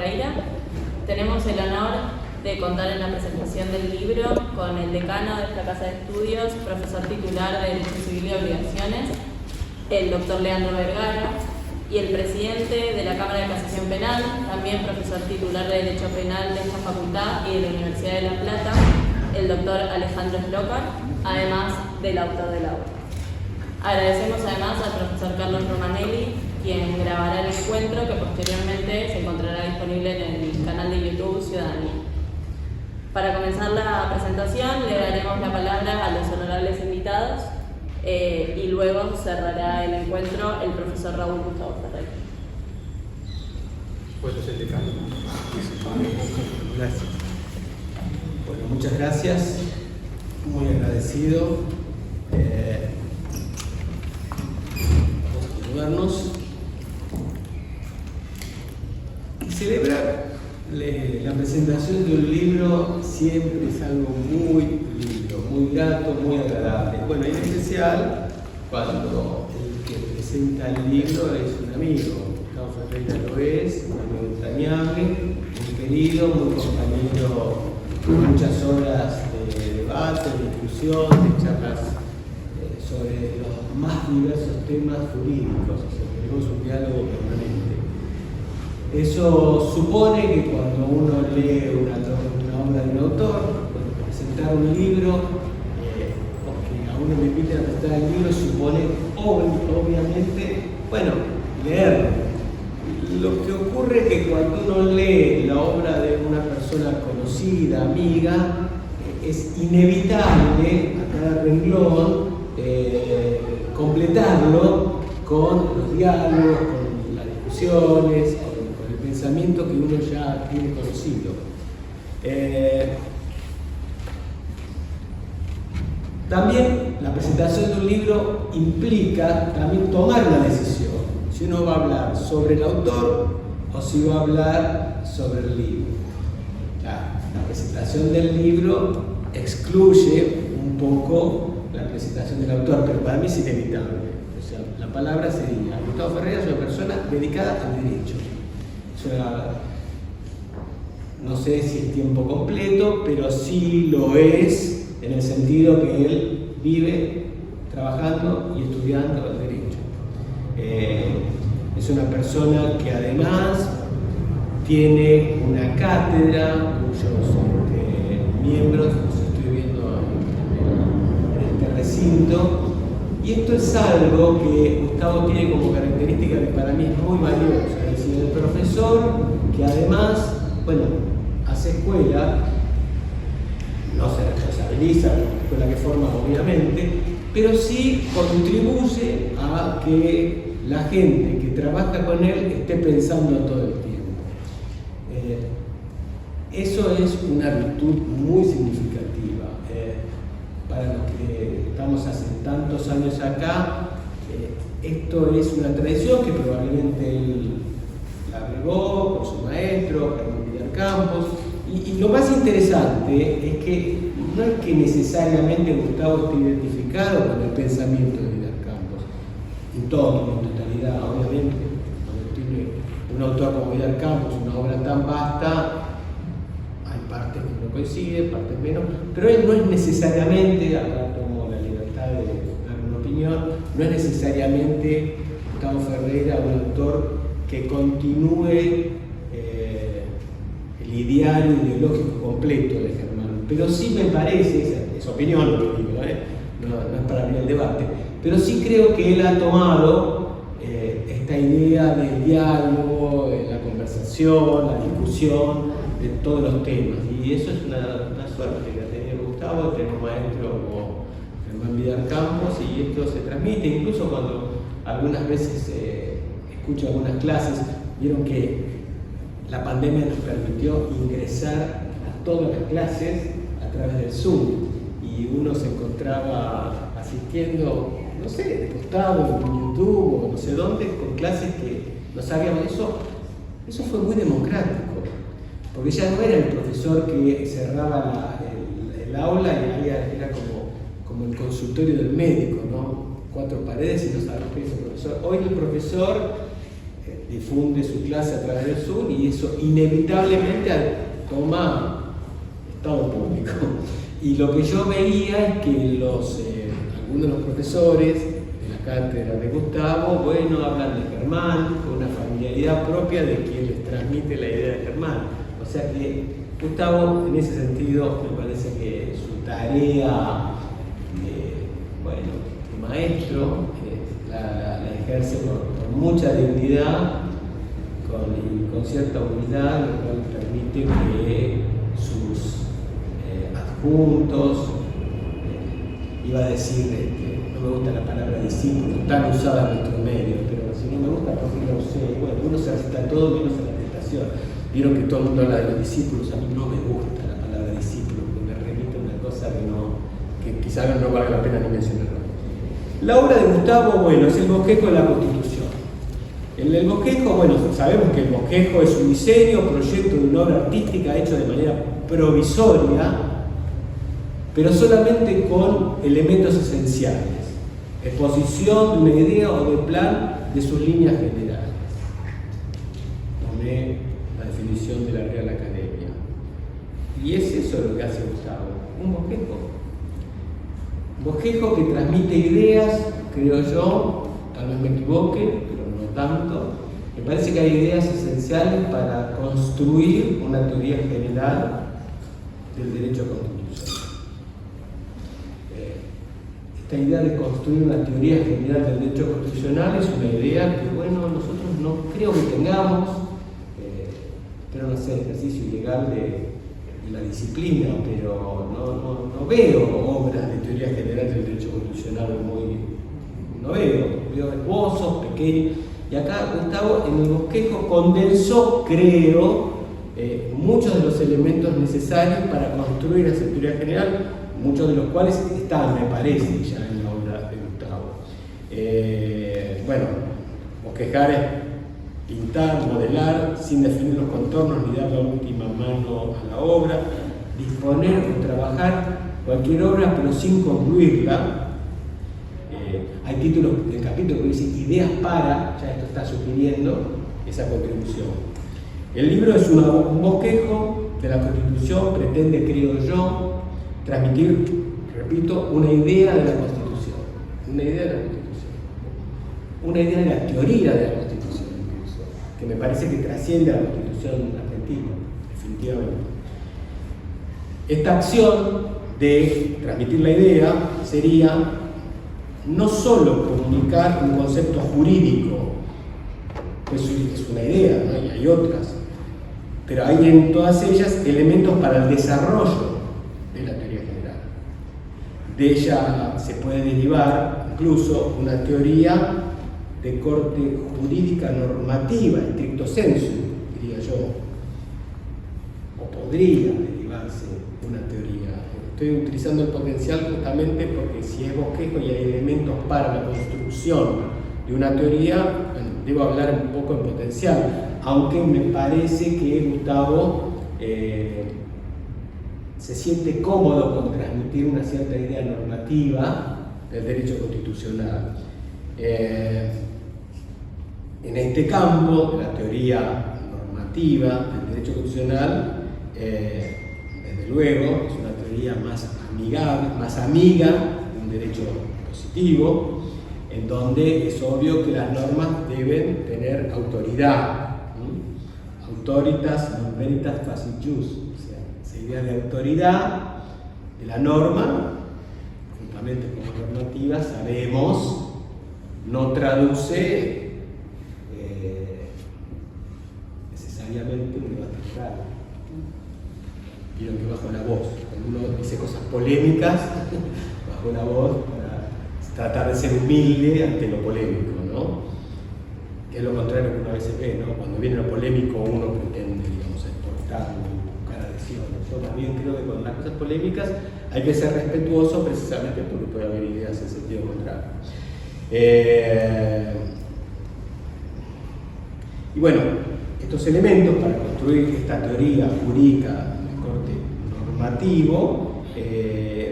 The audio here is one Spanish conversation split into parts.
Ferreira. Tenemos el honor de contar en la presentación del libro con el decano de esta casa de estudios, profesor titular de Derecho Civil y Obligaciones, el doctor Leandro Vergara, y el presidente de la Cámara de Casación Penal, también profesor titular de Derecho Penal de esta facultad y de la Universidad de La Plata, el doctor Alejandro Slocar, además del autor de la obra. Agradecemos además al profesor Carlos Romanelli, quien grabará el encuentro que posteriormente se encontrará disponible en el canal de YouTube Ciudadanía. Para comenzar la presentación le daremos la palabra a los honorables invitados y luego cerrará el encuentro el profesor Raúl Gustavo Ferreira. Pues es el decano. Gracias. Bueno, muchas gracias. Muy agradecido por saludarnos. Celebrar la presentación de un libro siempre es algo muy lindo, muy grato, muy agradable. Bueno, y en especial cuando el que presenta el libro es un amigo. Gustavo Ferreira lo es, un amigo entrañable, muy querido, muy compañero de muchas horas de debate, de discusión, de charlas sobre los más diversos temas jurídicos. O sea, tenemos un diálogo permanente. Eso supone que cuando uno lee una obra de un autor, presentar un libro, o que a uno le inviten a presentar el libro, supone obviamente, bueno, leerlo. Lo que ocurre es que cuando uno lee la obra de una persona conocida, amiga, es inevitable a cada renglón completarlo con los diálogos, con las discusiones, pensamiento que uno ya tiene conocido. También la presentación de un libro implica también tomar una decisión. Si uno va a hablar sobre el autor o si va a hablar sobre el libro. La presentación del libro excluye un poco la presentación del autor, pero para mí es inevitable. O sea, la palabra sería: Gustavo Ferreira es una persona dedicada al derecho. No sé si es tiempo completo, pero sí lo es en el sentido que él vive trabajando y estudiando el derecho. Es una persona que además tiene una cátedra cuyos miembros los estoy viendo en este recinto, y esto es algo que Gustavo tiene como característica que para mí es muy valiosa. Es decir, el profesor que además, bueno, hace escuela, no se responsabiliza por la escuela que forma obviamente, pero sí contribuye a que la gente que trabaja con él esté pensando todo el tiempo. Eso es una virtud muy significativa. Para los que estamos hace tantos años acá, esto es una tradición que probablemente él la agregó con su maestro, Germán Villar Campos, y lo más interesante es que no es que necesariamente Gustavo esté identificado con el pensamiento de Villar Campos, en totalidad, obviamente. Cuando tiene un autor como Villar Campos una obra tan vasta, hay partes que no coinciden, partes menos, pero él no es necesariamente, acá tomo la libertad de dar una opinión, no es necesariamente Gustavo Ferreira un autor que continúe el ideario ideológico completo de Germán, pero sí me parece, es opinión lo que digo, no es para abrir el debate, pero sí creo que él ha tomado esta idea del diálogo, la conversación, la discusión de todos los temas, y eso es una suerte que ha tenido Gustavo, tenemos maestros como Germán Villar Campos, y esto se transmite, incluso cuando algunas veces escucho algunas clases, vieron que la pandemia nos permitió ingresar a todas las clases a través del Zoom, y uno se encontraba asistiendo, no sé, de costado, en YouTube o no sé dónde, con clases que no sabíamos. Eso fue muy democrático, porque ya no era el profesor que cerraba el aula y era como el consultorio del médico, ¿no? 4 paredes y no sabes qué es el profesor. Hoy el profesor difunde su clase a través del Zoom y eso inevitablemente toma estado público. Y lo que yo veía es que algunos de los profesores de la cátedra de Gustavo, bueno, hablan de Germán con una familiaridad propia de quien les transmite la idea de Germán. O sea que Gustavo, en ese sentido, me parece que su tarea de maestro la ejerce con mucha dignidad y con cierta humildad, lo cual permite que sus adjuntos, iba a decir, no me gusta la palabra discípulo, tan usada en nuestro medio, pero si no me gusta, porque no sé, bueno, uno se recita todo menos en la tentación. Vieron que todo el mundo habla de los discípulos, a mí no me gusta la palabra discípulo, porque me remite a una cosa que quizás no valga la pena ni mencionarla. La obra de Gustavo, bueno, es el bosquejo de la Constitución. En el bosquejo, bueno, sabemos que el bosquejo es un diseño, proyecto de una obra artística hecho de manera provisoria, pero solamente con elementos esenciales. Exposición de una idea o de plan de sus líneas generales. Tomé la definición de la Real Academia. Y es eso lo que hace Gustavo, un bosquejo. Un bosquejo que transmite ideas, creo yo, tal vez me equivoque, pero no tanto. Me parece que hay ideas esenciales para construir una teoría general del derecho constitucional. Esta idea de construir una teoría general del derecho constitucional es una idea que, bueno, nosotros no creo que tengamos, espero no hacer ejercicio ilegal de la disciplina, pero no veo obras de teoría general del derecho constitucional no veo esbozos pequeños, y acá Gustavo en el bosquejo condensó, creo, muchos de los elementos necesarios para construir esa teoría general, muchos de los cuales están, me parece, ya en la obra de Gustavo. Bueno, bosquejar es pintar, modelar, sin definir los contornos ni dar la última mano a la obra, disponer o trabajar cualquier obra pero sin concluirla. Hay títulos del capítulo que dicen ideas para, ya esto está sugiriendo esa contribución. El libro es un bosquejo de la Constitución, pretende, creo yo, transmitir, repito, una idea de la Constitución, una idea de la Constitución, una idea de la teoría de la Constitución, incluso, que me parece que trasciende a la Constitución argentina, definitivamente. Esta acción de transmitir la idea sería no solo comunicar un concepto jurídico, que es una idea, ¿no? Y hay otras, pero hay en todas ellas elementos para el desarrollo de la teoría general. De ella se puede derivar incluso una teoría de corte jurídica normativa, en stricto sensu, diría yo, o podría derivarse una teoría. Estoy utilizando el potencial justamente porque si es bosquejo y hay elementos para la construcción de una teoría, bueno, debo hablar un poco en potencial, aunque me parece que Gustavo se siente cómodo con transmitir una cierta idea normativa del derecho constitucional. En este campo de la teoría normativa del derecho constitucional, desde luego, es una teoría más amigable, más amiga de un derecho positivo, en donde es obvio que las normas deben tener autoridad. Autoritas non veritas facit jus, o sea, esa idea de autoridad de la norma, juntamente con la normativa, sabemos, no traduce necesariamente un debate claro. Vieron que bajo la voz, cuando uno dice cosas polémicas, bajo la voz para tratar de ser humilde ante lo polémico, ¿no? Que es lo contrario que uno a veces ve, ¿no? Cuando viene lo polémico uno pretende, digamos, exportarlo, buscar adhesiones. Yo también creo que con las cosas polémicas hay que ser respetuoso precisamente porque puede haber ideas en sentido contrario. Y bueno, estos elementos para construir esta teoría jurídica normativo,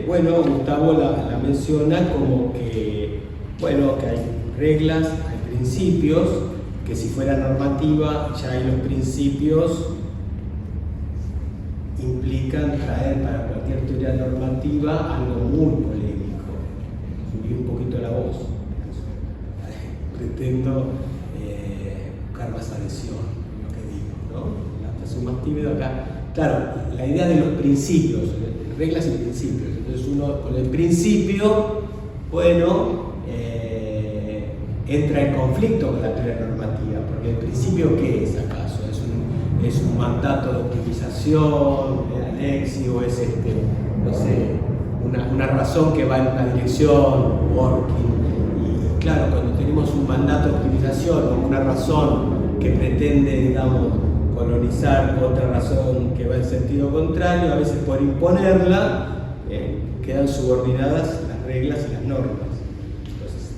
bueno, Gustavo la menciona como que, bueno, que hay reglas, hay principios que si fuera normativa, ya ahí los principios implican traer para cualquier teoría normativa algo muy polémico. Subí un poquito la voz. Pretendo buscar más adhesión en lo que digo, ¿no? Soy más tímido acá. Claro, la idea de los principios, reglas y principios. Entonces uno con el principio, bueno, entra en conflicto con la teoría normativa, porque el principio, ¿qué es acaso? ¿Es un mandato de optimización, de anexio, es no sé, una razón que va en una dirección, working? Y claro, cuando tenemos un mandato de optimización o una razón que pretende, digamos, colonizar otra razón que va en sentido contrario, a veces por imponerla, quedan subordinadas las reglas y las normas. Entonces,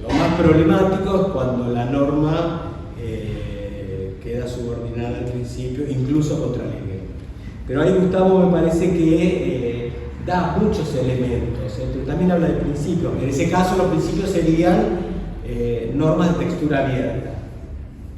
lo más problemático es cuando la norma queda subordinada al principio, incluso contra la ley. Pero ahí Gustavo me parece que da muchos elementos, pero también habla de principios. En ese caso los principios serían normas de textura abierta.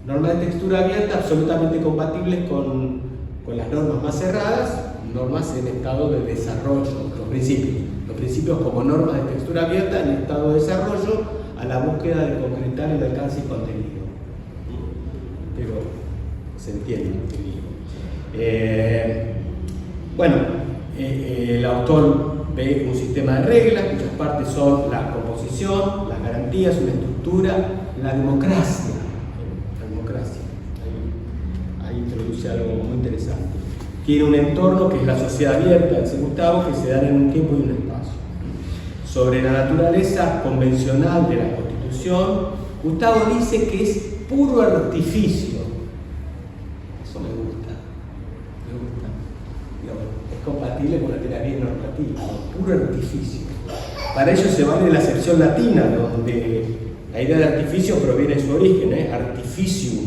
Normas de textura abierta absolutamente compatibles con las normas más cerradas, normas en estado de desarrollo, los principios. Los principios como normas de textura abierta en estado de desarrollo a la búsqueda de concretar el alcance y contenido. Pero se entiende lo que digo. Bueno, el autor ve un sistema de reglas, cuyas partes son la composición, las garantías, una estructura, la democracia. Ahí introduce algo muy interesante. Tiene un entorno que es la sociedad abierta, dice Gustavo, que se da en un tiempo y un espacio. Sobre la naturaleza convencional de la Constitución, Gustavo dice que es puro artificio. Eso me gusta. Es compatible con la teoría normativa, ¿no? Puro artificio. Para ello se vale la acepción latina, donde la idea de artificio proviene de su origen, artificium,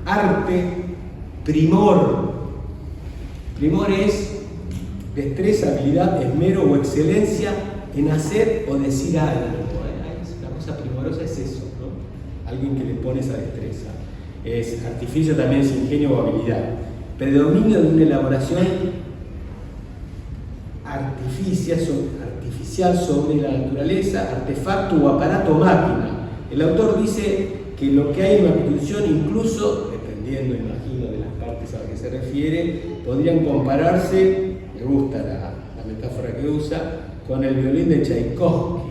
arte, primor. Primor es destreza, habilidad, esmero o excelencia en hacer o decir algo. Una cosa primorosa es eso, ¿no? Alguien que le pone esa destreza. Es artificio también es ingenio o habilidad. Predominio de una elaboración artificial sobre la naturaleza, artefacto o aparato máquina. El autor dice que lo que hay en la Constitución, incluso, dependiendo, imagino, de las partes a las que se refiere, podrían compararse, me gusta la metáfora que usa, con el violín de Tchaikovsky,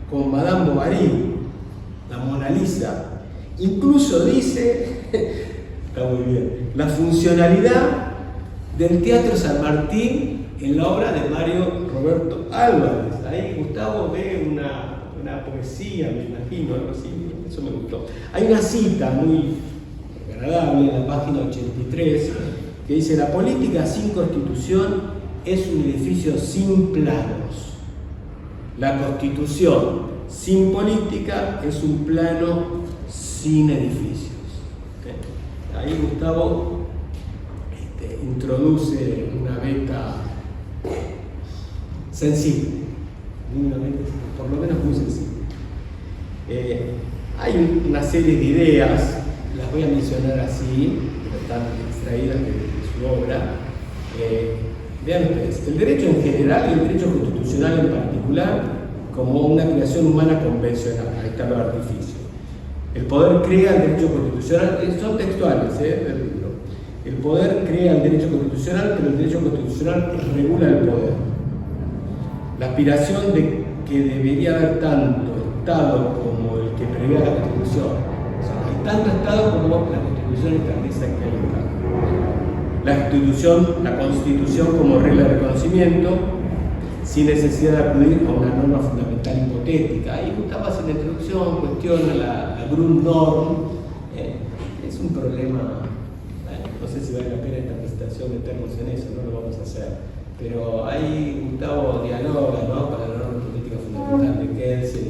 con Madame Bovary, la Mona Lisa. Incluso dice, está muy bien, la funcionalidad del Teatro San Martín en la obra de Mario Roberto Álvarez. Ahí Gustavo ve una poesía, me imagino, algo así, eso me gustó. Hay una cita muy agradable en la página 83 que dice: la política sin constitución es un edificio sin planos. La constitución sin política es un plano sin edificios. ¿Okay? Ahí Gustavo introduce una beta sensible, por lo menos muy sensible. Hay una serie de ideas, las voy a mencionar así, pero están extraídas de su obra. Vean ustedes, el derecho en general y el derecho constitucional en particular como una creación humana convencional. Ahí está lo artificio. El poder crea el derecho constitucional, son textuales del libro. El poder crea el derecho constitucional, pero el derecho constitucional regula el poder. La aspiración de que debería haber tanto Estado como el que prevé la Constitución. O sea, hay tanto Estado como la Constitución establece que hay Estado. La Constitución como regla de reconocimiento, sin necesidad de acudir a una norma fundamental hipotética. Ahí Gustavo hace una introducción, cuestiona la Grundnorm. Es un problema, no sé si vale la pena esta presentación meternos en eso, no lo vamos a hacer. Pero ahí Gustavo dialoga, ¿no?, con la norma política fundamental de Kelsen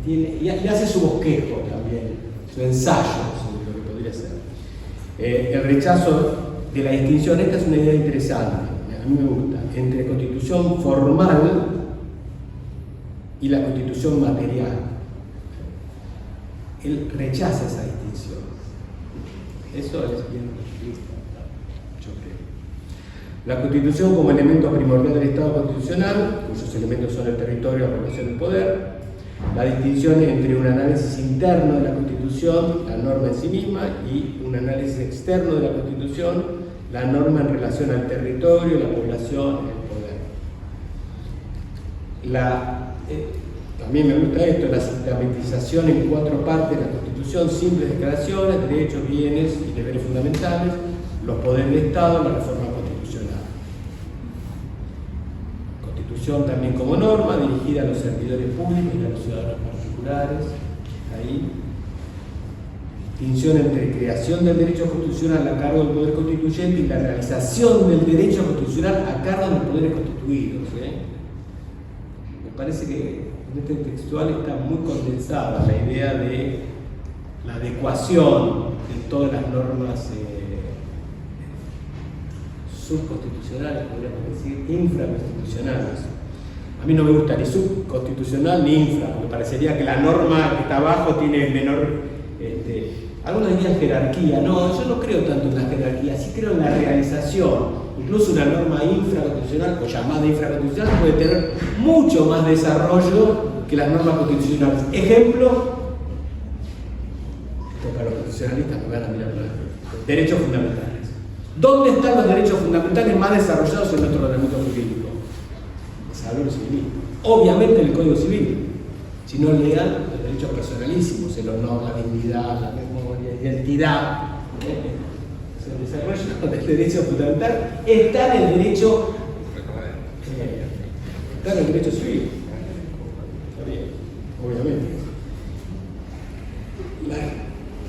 y hace su bosquejo también, su ensayo sobre lo que podría ser. El rechazo de la distinción, esta es una idea interesante, a mí me gusta, entre constitución formal y la constitución material. él rechaza esa distinción. Eso es bien lista, yo creo. La Constitución como elemento primordial del Estado constitucional, cuyos elementos son el territorio, la relación del poder, la distinción entre un análisis interno de la Constitución, la norma en sí misma, y un análisis externo de la Constitución, la norma en relación al territorio, la población, el poder. También me gusta esto, la sistematización en 4 partes de la Constitución: simples declaraciones, derechos, bienes y deberes fundamentales, los poderes del Estado, la reforma constitucional. Constitución también como norma, dirigida a los servidores públicos y a los ciudadanos particulares. Ahí. Distinción entre creación del derecho constitucional a cargo del Poder Constituyente y la realización del derecho constitucional a cargo de los poderes constituidos. Me parece que en este textual está muy condensada la idea de la adecuación de todas las normas subconstitucionales, podríamos decir, infraconstitucionales. A mí no me gusta ni subconstitucional ni infra, me parecería que la norma que está abajo tiene menor... algunos dirían jerarquía. No, yo no creo tanto en la jerarquía, sí creo en la realización. Incluso una norma infraconstitucional o llamada infraconstitucional puede tener mucho más desarrollo que las normas constitucionales. Ejemplo, esto para los constitucionalistas me van a mirar mal. Derechos fundamentales. ¿Dónde están los derechos fundamentales más desarrollados en nuestro ordenamiento jurídico? Desarrollo civil. Obviamente en el Código Civil. Si no lean los derechos personalísimos, el honor, la dignidad, la memoria, la identidad. El desarrollo del derecho fundamental está en el derecho civil. Está bien, obviamente.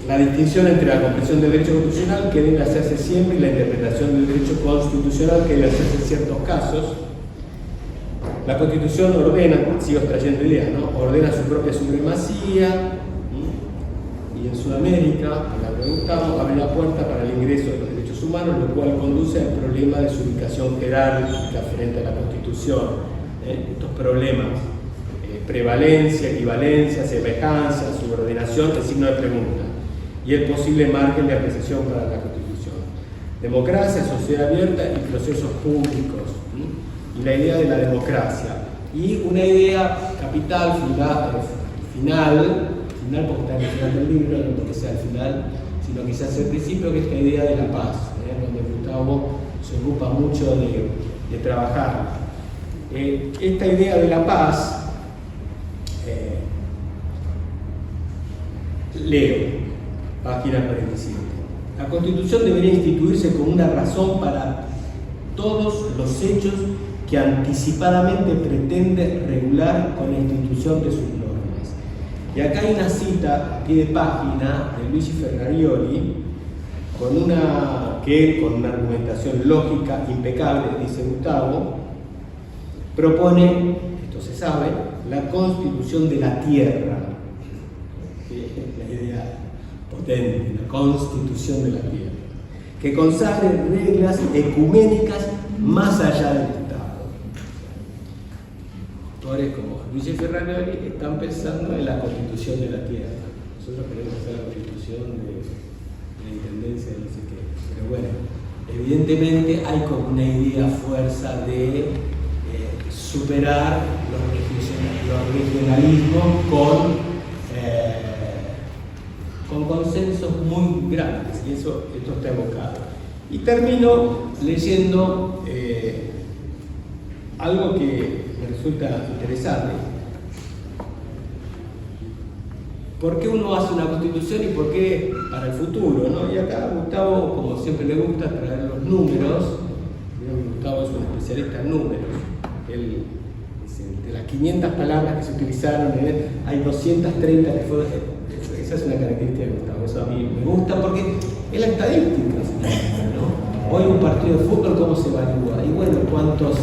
La distinción entre la comprensión del derecho constitucional, que debe hacerse siempre, y la interpretación del derecho constitucional, que debe hacerse en ciertos casos. La Constitución ordena, sigo extrayendo ideas, ¿no? Ordena su propia supremacía, y en Sudamérica, la preguntamos, abre la puerta para el ingreso de los derechos humanos, lo cual conduce al problema de su ubicación jerárquica frente a la Constitución. Estos problemas, prevalencia, equivalencia, semejanza, subordinación, el signo de pregunta, y el posible margen de apreciación para la Constitución. Democracia, sociedad abierta y procesos públicos. Y la idea de la democracia. Y una idea capital, final, porque está en el final del libro, no porque sea el final, sino quizás el principio, que es la idea de la paz, donde Gustavo se ocupa mucho de trabajar. Esta idea de la paz, leo, página 47. La Constitución debería instituirse como una razón para todos los hechos que anticipadamente pretende regular con la institución de sus normas. Y acá hay una cita a pie de página de Luigi Ferrarioli, con una argumentación lógica impecable, dice Gustavo, propone, esto se sabe, la constitución de la tierra, que es la idea potente, la constitución de la tierra, que consagre reglas ecuménicas más allá del Estado. Autores como Luigi Ferrarioli están pensando en la constitución de la tierra. Nosotros queremos hacer la constitución de la intendencia de no sé qué. Pero bueno, evidentemente hay como una idea fuerza de superar los regionalismos con consensos muy grandes, y esto está evocado. Y termino leyendo algo que me resulta interesante. ¿Por qué uno hace una constitución y por qué para el futuro, ¿no? Y acá Gustavo, como siempre le gusta, traer los números. Gustavo es un especialista en números. Él dice, de las 500 palabras que se utilizaron, hay 230 que fueron. Esa es una característica de Gustavo, eso a mí me gusta porque es la estadística, ¿no? Hoy un partido de fútbol, ¿cómo se evalúa? Y bueno, ¿cuántos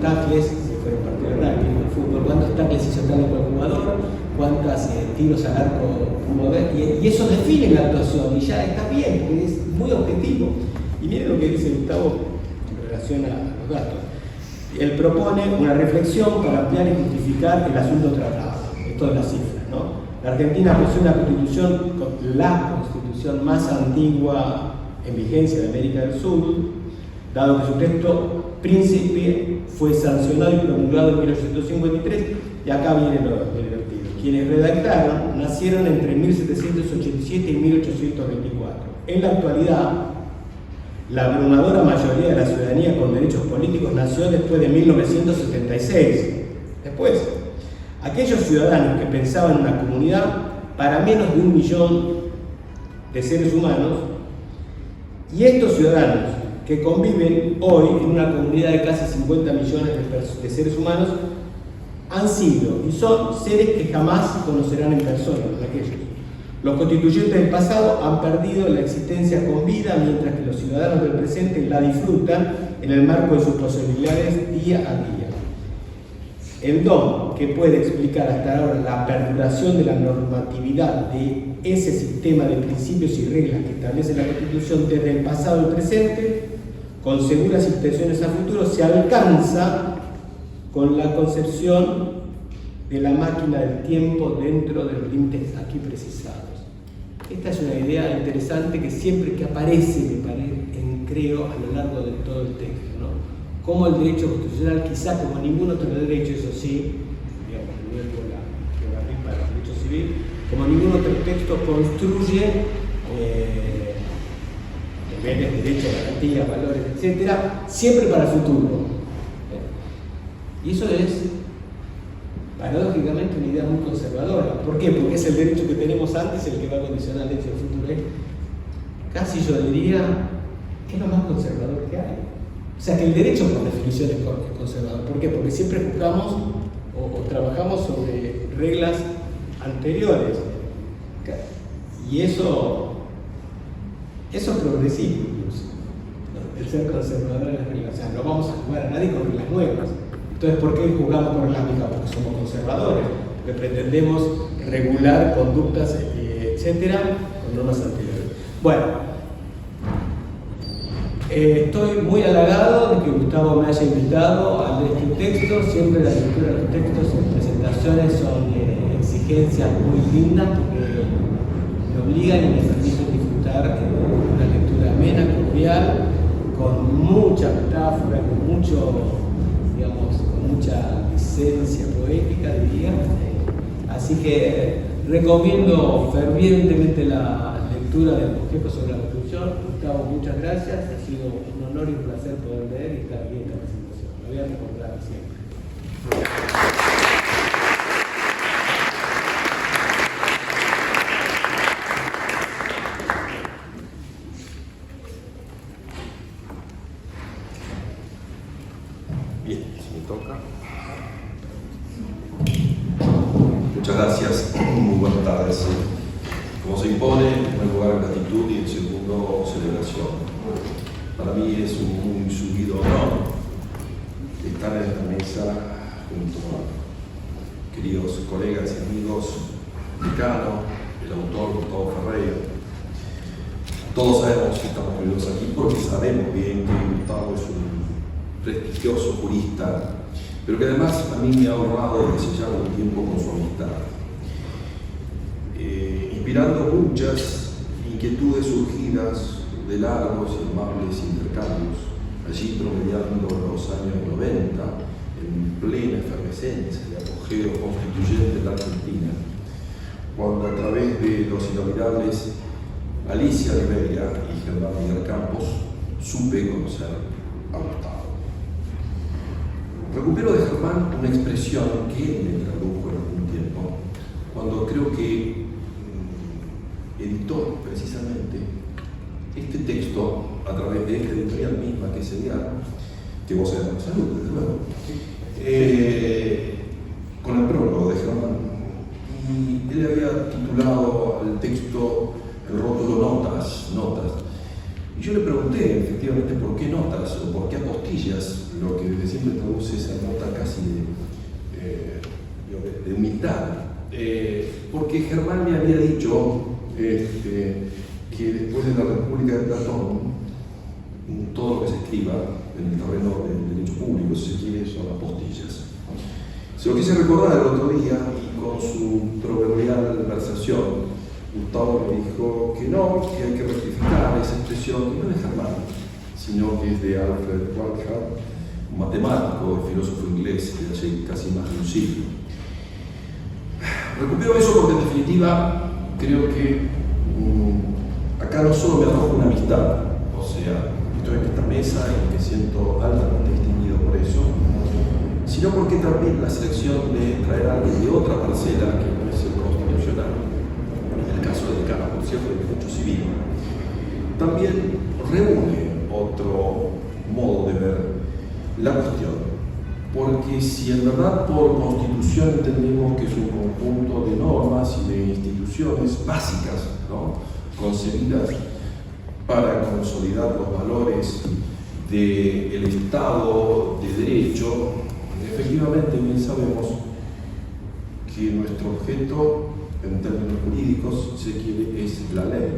tackles, si fuera un partido de rugby, de fútbol, cuántos tackles hizo tal o cual jugador? ¿Cuántos tiros al arco pudo haber? Y eso define la actuación, y ya está bien, porque es muy objetivo. Y miren lo que dice Gustavo en relación a los datos. Él propone una reflexión para ampliar y justificar el asunto tratado. Esto de las cifras, ¿no? La Argentina posee una constitución, la constitución más antigua en vigencia de América del Sur, dado que su texto príncipe fue sancionado y promulgado en 1853, y acá viene lo divertido. Quienes redactaron nacieron entre 1787 y 1824. En la actualidad, la abrumadora mayoría de la ciudadanía con derechos políticos nació después de 1976. Después, aquellos ciudadanos que pensaban en una comunidad para menos de 1 millón de seres humanos, y estos ciudadanos que conviven hoy en una comunidad de casi 50 millones de seres humanos, han sido y son seres que jamás conocerán en persona, aquellos. Los constituyentes del pasado han perdido la existencia con vida, mientras que los ciudadanos del presente la disfrutan en el marco de sus posibilidades día a día. El don que puede explicar hasta ahora la perduración de la normatividad de ese sistema de principios y reglas que establece la Constitución desde el pasado al presente, con seguras intenciones a futuro, se alcanza con la concepción de la máquina del tiempo dentro de los límites aquí precisados. Esta es una idea interesante que siempre que aparece, creo, a lo largo de todo el texto, ¿no? Como el derecho constitucional, quizá como ningún otro derecho, eso sí, digamos, luego la para el derecho civil, como ningún otro texto construye deberes, derechos, garantías, valores, etcétera, siempre para el futuro. Y eso es, paradójicamente, una idea muy conservadora. ¿Por qué? Porque es el derecho que tenemos antes el que va a condicionar el derecho del futuro. Casi yo diría, es lo más conservador que hay. O sea que el derecho por definición es conservador. ¿Por qué? Porque siempre juzgamos o trabajamos sobre reglas anteriores. Y eso es progresivo incluso, ¿no? El ser conservador en las reglas. O sea, no vamos a jugar a nadie con reglas nuevas. Entonces, ¿por qué jugamos con reglas viejas? Porque somos conservadores, porque pretendemos regular conductas, etcétera, con normas anteriores. Bueno, estoy muy halagado de que Gustavo me haya invitado a leer este texto. Siempre la lectura de los textos en presentaciones son exigencias muy lindas porque me obligan y me permiten disfrutar de una lectura amena, cordial, con mucha metáfora, con mucha licencia poética, diría. Así que recomiendo fervientemente la lectura del bosquejo sobre la Constitución. Gustavo, muchas gracias. Ha sido un honor y un placer poder leer y estar aquí en esta presentación. Lo voy a recordar siempre. Bien, si me toca. Muchas gracias, muy buenas tardes. Como se impone, en primer lugar gratitud y en segundo celebración. Para mí es un muy subido honor estar en esta mesa junto a queridos colegas y amigos, decano, el autor Gustavo Ferreira. Todos sabemos que estamos reunidos aquí porque sabemos bien que Gustavo es un prestigioso jurista, pero que además a mí me ha honrado sellar un tiempo con su amistad, inspirando muchas inquietudes surgidas de largos y amables intercambios, allí promediando los años 90, en plena efervescencia de apogeo constituyente de la Argentina, cuando a través de los inolvidables Alicia Rivera y Germán Miguel Campos supe conocer a Gustavo. Recupero de Germán una expresión que él me tradujo en algún tiempo, cuando creo que editó precisamente este texto a través de esta editorial misma que sería, que vos eras de salud, desde luego, con el prólogo de Germán. Y él había titulado al texto el rótulo Notas. Y yo le pregunté, efectivamente, por qué notas o por qué apostillas, lo que desde siempre traduce esa nota casi de humildad. Porque Germán me había dicho que después de la República de Platón, todo lo que se escriba en el terreno del derecho público, si se quiere, son apostillas. Se lo quise recordar el otro día y con su proverbial versación, Gustavo me dijo que no, que hay que rectificar esa expresión, que no es Germán, sino que es de Alfred Walcott, un matemático y filósofo inglés de hace casi más de un siglo. Recupero eso porque en definitiva creo que acá no solo me arroja una amistad, o sea, estoy en esta mesa y me siento altamente distinguido por eso, sino porque también la selección de traer a alguien de otra parcela que no es el constitucional, en el caso del decano, por cierto, de derecho civil, también reúne otro modo de ver la cuestión. Porque si en verdad por constitución entendemos que es un conjunto de normas y de instituciones básicas, ¿no?, concebidas para consolidar los valores del Estado de Derecho, efectivamente bien sabemos que nuestro objeto en términos jurídicos, si se quiere, es la ley.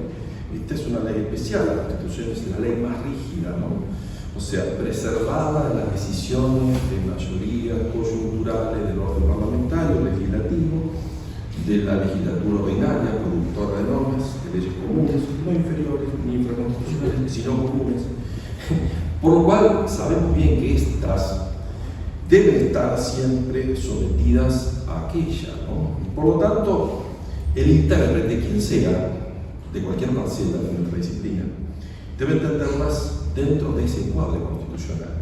Esta es una ley especial, la Constitución es la ley más rígida, ¿no? O sea, preservada de las decisiones de mayorías coyunturales del orden parlamentario, legislativo, de la legislatura ordinaria, productora de normas, de leyes comunes, no inferiores ni infraconstitucionales, sino comunes. Por lo cual, sabemos bien que estas deben estar siempre sometidas a aquella, ¿no? Por lo tanto, el intérprete, quien sea, de cualquier parcela de nuestra disciplina, debe entenderlas dentro de ese cuadro constitucional.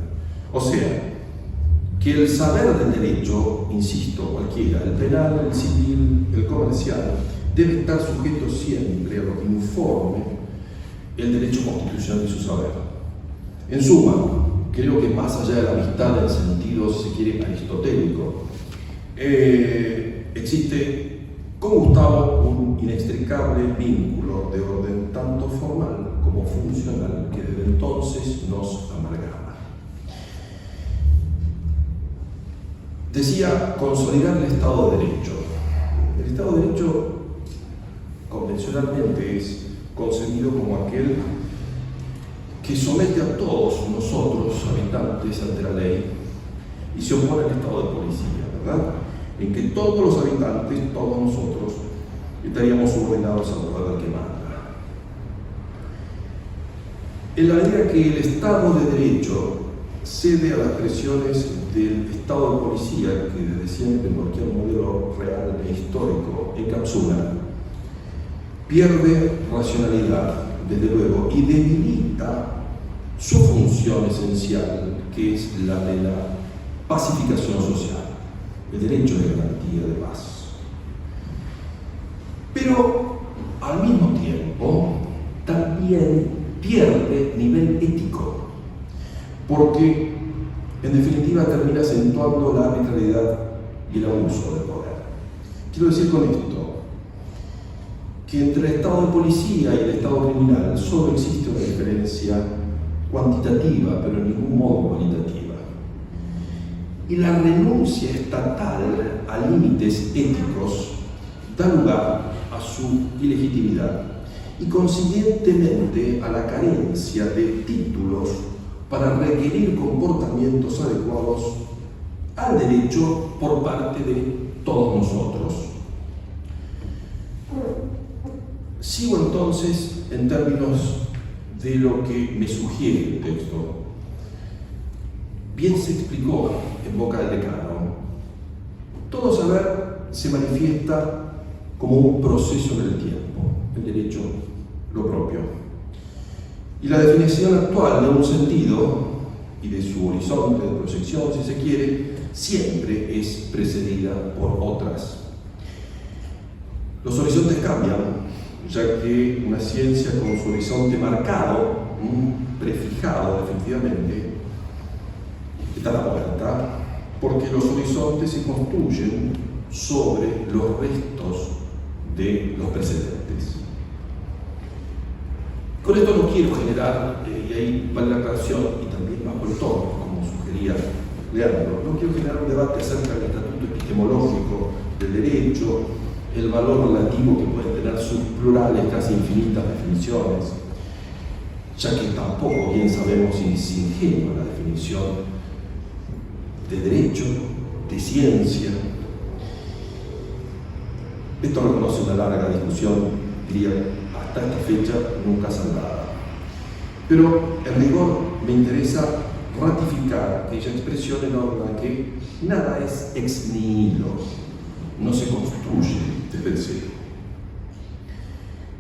O sea, que el saber del derecho, insisto, cualquiera, el penal, el civil, el comercial, debe estar sujeto siempre a lo que informe el derecho constitucional y su saber. En suma, creo que más allá de la amistad en el sentido, si se quiere, aristotélico, existe con Gustavo un inextricable vínculo de orden tanto formal como funcional que desde entonces nos amalgama. Decía, consolidar el Estado de Derecho. El Estado de Derecho convencionalmente es concebido como aquel que somete a todos nosotros, habitantes, ante la ley y se opone al Estado de policía, ¿verdad? En que todos los habitantes, todos nosotros, estaríamos subordinados al poder del que manda. En la medida que el Estado de Derecho cede a las presiones del Estado de policía, que desde siempre cualquier modelo real e histórico encapsula, pierde racionalidad, desde luego, y debilita su función esencial, que es la de la pacificación social, el derecho de garantía de paz. Pero, al mismo tiempo, también pierde nivel ético, porque en definitiva termina acentuando la arbitrariedad y el abuso del poder. Quiero decir con esto que entre el Estado de policía y el Estado criminal solo existe una diferencia cuantitativa, pero en ningún modo cualitativa. Y la renuncia estatal a límites éticos da lugar a su ilegitimidad y consiguientemente a la carencia de títulos para requerir comportamientos adecuados al derecho por parte de todos nosotros. Sigo entonces en términos de lo que me sugiere el texto. Bien se explicó en boca del decano, todo saber se manifiesta como un proceso del tiempo, el derecho lo propio. Y la definición actual de un sentido y de su horizonte de proyección, si se quiere, siempre es precedida por otras. Los horizontes cambian, ya que una ciencia con su horizonte marcado, prefijado definitivamente, está a la puerta, porque los horizontes se construyen sobre los restos de los precedentes. Con esto no quiero generar, y ahí vale la aclaración, y también bajo el tono, como sugería Leandro, no quiero generar un debate acerca del estatuto epistemológico del derecho, el valor relativo que pueden tener sus plurales, casi infinitas definiciones, ya que tampoco bien sabemos si es ingenua la definición de derecho, de ciencia. Esto reconoce una larga discusión, diría, hasta esta fecha nunca saldada. Pero en rigor me interesa ratificar aquella expresión en la que nada es ex nihilo, no se construye desde el cero.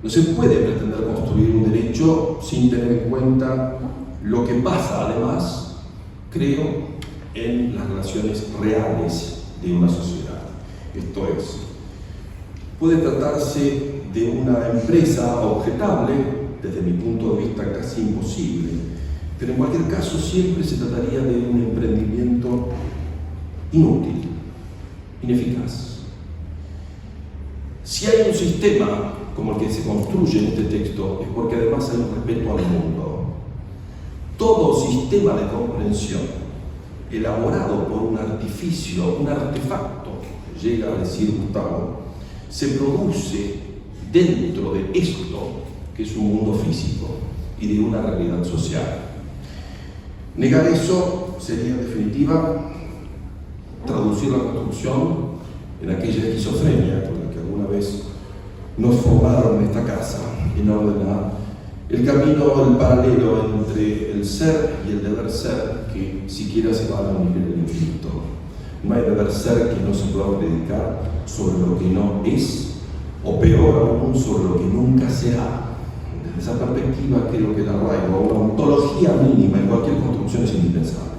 No se puede pretender construir un derecho sin tener en cuenta lo que pasa, además, creo, en las relaciones reales de una sociedad. Esto es, puede tratarse de una empresa objetable, desde mi punto de vista casi imposible, pero en cualquier caso siempre se trataría de un emprendimiento inútil, ineficaz. Si hay un sistema como el que se construye en este texto, es porque además hay un respeto al mundo. Todo sistema de comprensión elaborado por un artificio, un artefacto, llega a decir Gustavo, se produce dentro de esto que es un mundo físico y de una realidad social. Negar eso sería en definitiva traducir la construcción en aquella esquizofrenia con la que alguna vez nos formaron en esta casa, en orden a el camino, el paralelo entre el ser y el deber ser, que siquiera se va a unir en el infinito. No hay deber ser que no se pueda predicar sobre lo que no es, o peor aún, sobre lo que nunca será. Desde esa perspectiva creo que el arraigo a una ontología mínima en cualquier construcción es indispensable.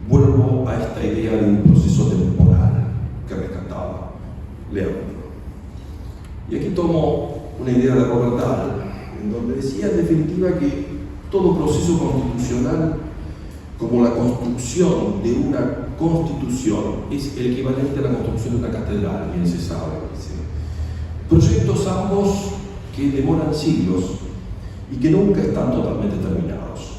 Vuelvo a esta idea de un proceso temporal que rescataba Leandro. Y aquí tomo una idea de Robert Dahl, en donde decía en definitiva que todo proceso constitucional, como la construcción de una constitución, es el equivalente a la construcción de una catedral, bien se sabe. Proyectos ambos que demoran siglos y que nunca están totalmente terminados.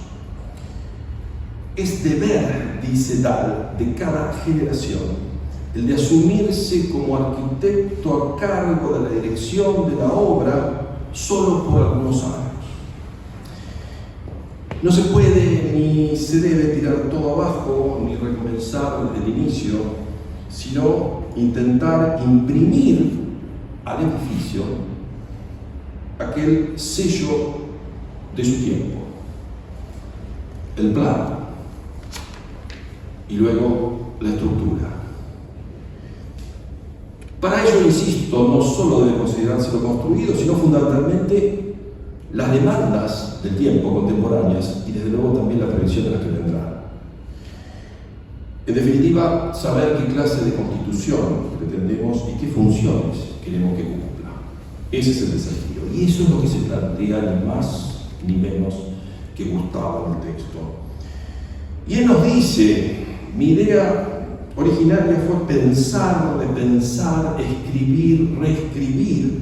Es deber, dice Dahl, de cada generación el de asumirse como arquitecto a cargo de la dirección de la obra solo por algunos años. No se puede ni se debe tirar todo abajo ni recomenzar desde el inicio, sino intentar imprimir al edificio aquel sello de su tiempo, el plano y luego la estructura. Para ello, insisto, no solo debe considerarse lo construido, sino fundamentalmente las demandas del tiempo contemporáneas y desde luego también la previsión de las que vendrán. En definitiva, saber qué clase de constitución pretendemos y qué funciones queremos que cumpla. Ese es el desafío. Y eso es lo que se plantea ni más ni menos que Gustavo en el texto. Y él nos dice, mi idea originaria fue pensar, repensar, escribir, reescribir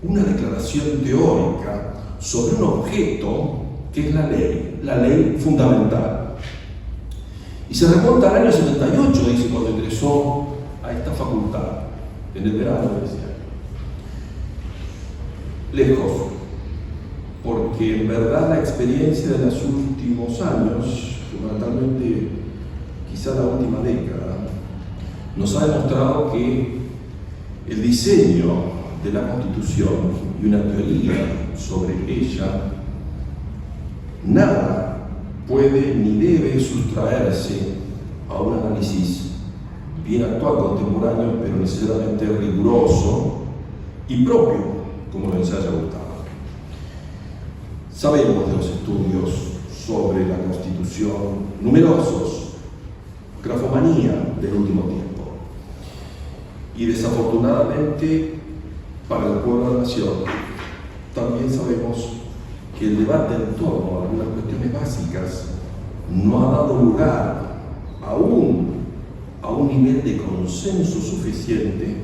una declaración teórica sobre un objeto que es la ley fundamental. Y se remonta al año 78, dice, cuando ingresó a esta facultad, en el verano de ese año. Lejos, porque en verdad la experiencia de los últimos años, fundamentalmente quizá la última década, nos ha demostrado que el diseño de la Constitución y una teoría sobre ella, nada puede ni debe sustraerse a un análisis bien actual, contemporáneo, pero necesariamente riguroso y propio, como lo ensaya Gustavo. Sabemos de los estudios sobre la Constitución, numerosos, grafomanía del último tiempo. Y desafortunadamente, para el pueblo de la nación, también sabemos que el debate en torno a algunas cuestiones básicas no ha dado lugar aún a un nivel de consenso suficiente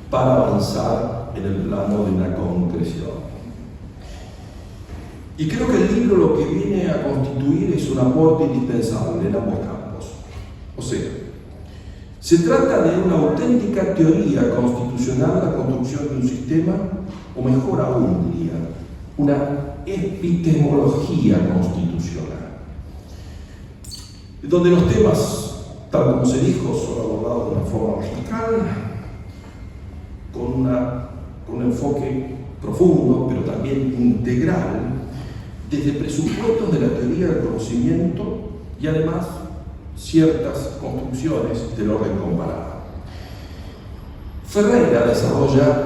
para avanzar en el plano de una concreción. Y creo que el libro lo que viene a constituir es un aporte indispensable en ambos campos. O sea, se trata de una auténtica teoría constitucional de la construcción de un sistema, o mejor aún diría, una epistemología constitucional, donde los temas, tal como se dijo, son abordados de una forma magistral, con un enfoque profundo, pero también integral, desde presupuestos de la teoría del conocimiento y además ciertas construcciones del orden comparado. Ferreira desarrolla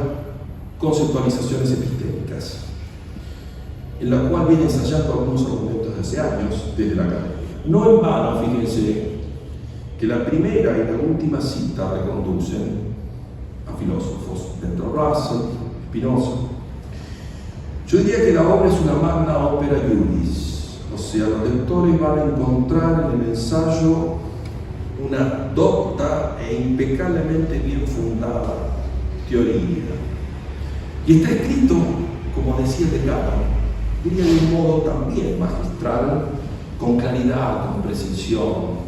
conceptualizaciones epistémicas, en la cual viene ensayando algunos argumentos de hace años desde la academia. No en vano, fíjense que la primera y la última cita reconducen a filósofos, Bertrand Russell, Spinoza. Yo diría que la obra es una magna opera iuris, o sea, los lectores van a encontrar en el ensayo una docta e impecablemente bien fundada teoría. Y está escrito, como decía Decano, diría de un modo también magistral, con claridad, con precisión,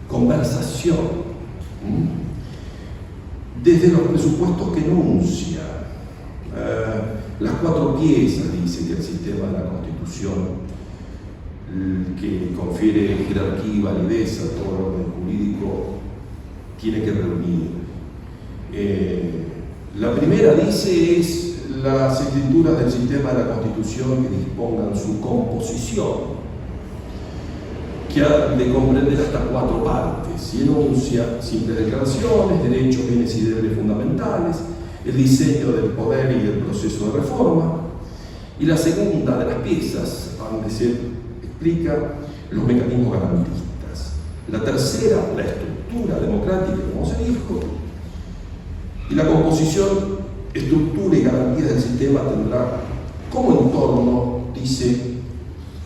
conversación, desde los presupuestos que enuncia, las 4 piezas, dice, que el sistema de la Constitución, que confiere jerarquía y validez a todo el orden jurídico, tiene que reunir. La primera, dice, es las escrituras del sistema de la Constitución que dispongan su composición, que ha de comprender hasta 4 partes, y enuncia simples declaraciones, derechos, bienes y deberes fundamentales, el diseño del poder y el proceso de reforma. Y la segunda de las piezas, donde se explica los mecanismos garantistas. La tercera, la estructura democrática, como se dijo, y la composición, estructura y garantía del sistema tendrá como entorno, dice,